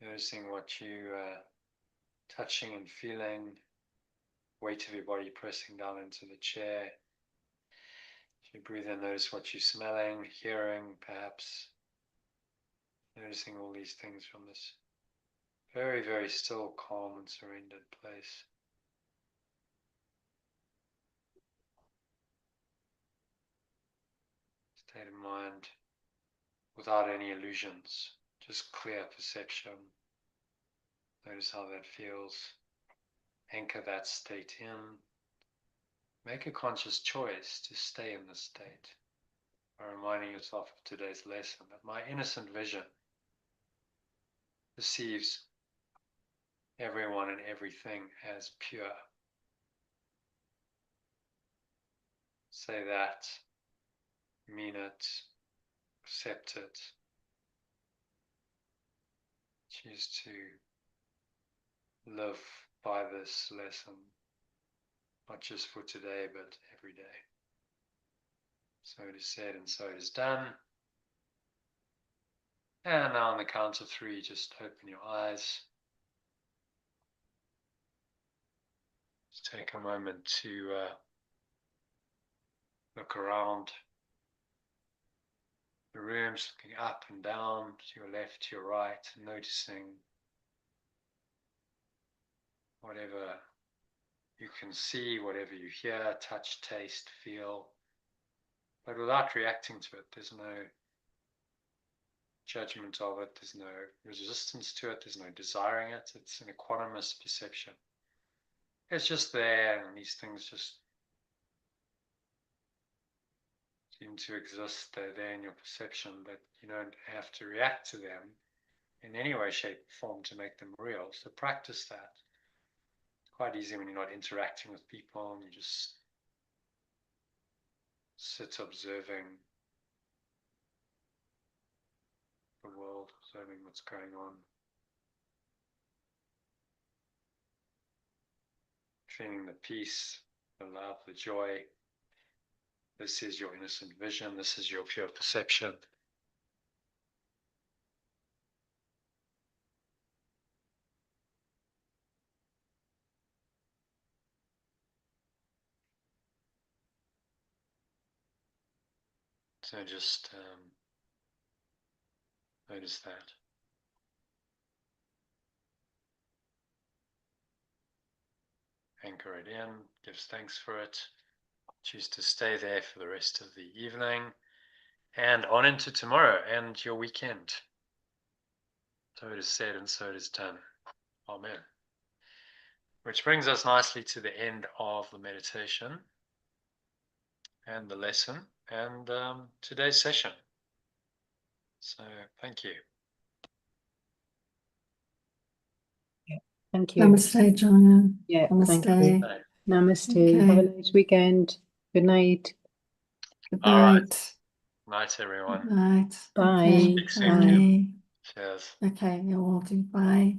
Noticing what you touching and feeling, weight of your body pressing down into the chair. As you breathe in, notice what you're smelling, hearing, perhaps. Noticing all these things from this very, very still, calm, and surrendered place. State of mind without any illusions, just clear perception. Notice how that feels. Anchor that state in. Make a conscious choice to stay in this state by reminding yourself of today's lesson that my innocent vision perceives everyone and everything as pure. Say that, mean it, accept it. Choose to live by this lesson, not just for today, but every day. So it is said and so it is done. And now on the count of 3, just open your eyes. Just take a moment to look around the rooms, looking up and down, to your left, to your right, and noticing whatever you can see, whatever you hear, touch, taste, feel, but without reacting to it. There's no judgment of it, there's no resistance to it, there's no desiring it. It's an equanimous perception. It's just there, and these things just seem to exist. They're there in your perception, but you don't have to react to them in any way, shape, or form to make them real. So practice that. It's quite easy when you're not interacting with people and you just sit observing the world, observing what's going on. Feeling the peace, the love, the joy. This is your innocent vision. This is your pure perception. So just notice that. Anchor it in, gives thanks for it. Choose to stay there for the rest of the evening and on into tomorrow and your weekend. So it is said and so it is done. Amen. Which brings us nicely to the end of the meditation and the lesson and today's session. So thank you.
Thank you.
Namaste, John.
Yeah, thank you.
Namaste.
Namaste. Have a nice weekend. Good night.
Good
All right.
night.
Night, everyone.
Good night.
Bye.
Okay.
Speak soon.
Bye.
Cheers.
Okay, you're welcome. Bye.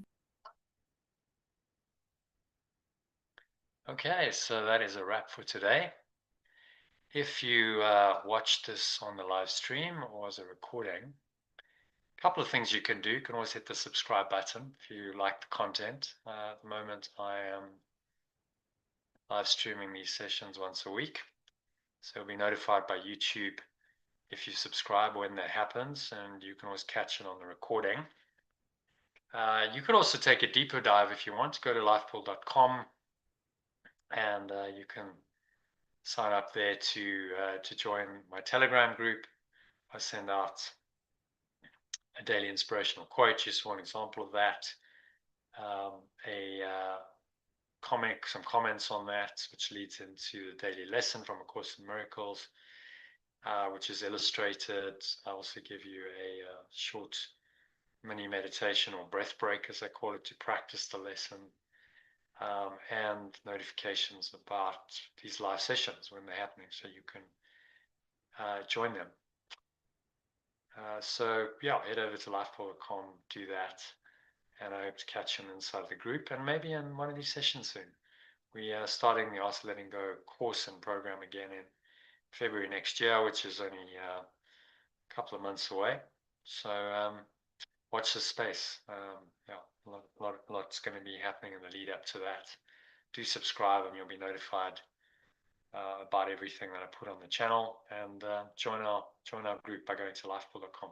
Okay, so that is a wrap for today. If you watch this on the live stream or as a recording, a couple of things you can do. You can always hit the subscribe button if you like the content. At the moment, I am live streaming these sessions once a week. So you'll be notified by YouTube if you subscribe when that happens, and you can always catch it on the recording. You could also take a deeper dive if you want to go to lifepool.com, and you can sign up there to join my Telegram group. I send out a daily inspirational quote, just one example of that. Some comments on that, which leads into the daily lesson from A Course in Miracles, which is illustrated. I also give you a short mini meditation or breath break, as I call it, to practice the lesson, and notifications about these live sessions when they're happening, so you can join them. So yeah, head over to lifepool.com, do that, and I hope to catch you inside the group and maybe in one of these sessions soon. We are starting the Ask Letting Go course and program again in February next year, which is only a couple of months away. So watch this space. Yeah, lots going to be happening in the lead up to that. Do subscribe and you'll be notified about everything that I put on the channel, and join our group by going to lifepool.com.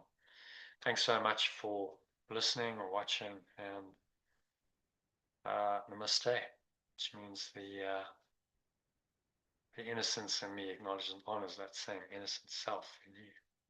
Thanks so much for listening or watching, and namaste, which means the innocence in me acknowledges and honors that same innocent self in you.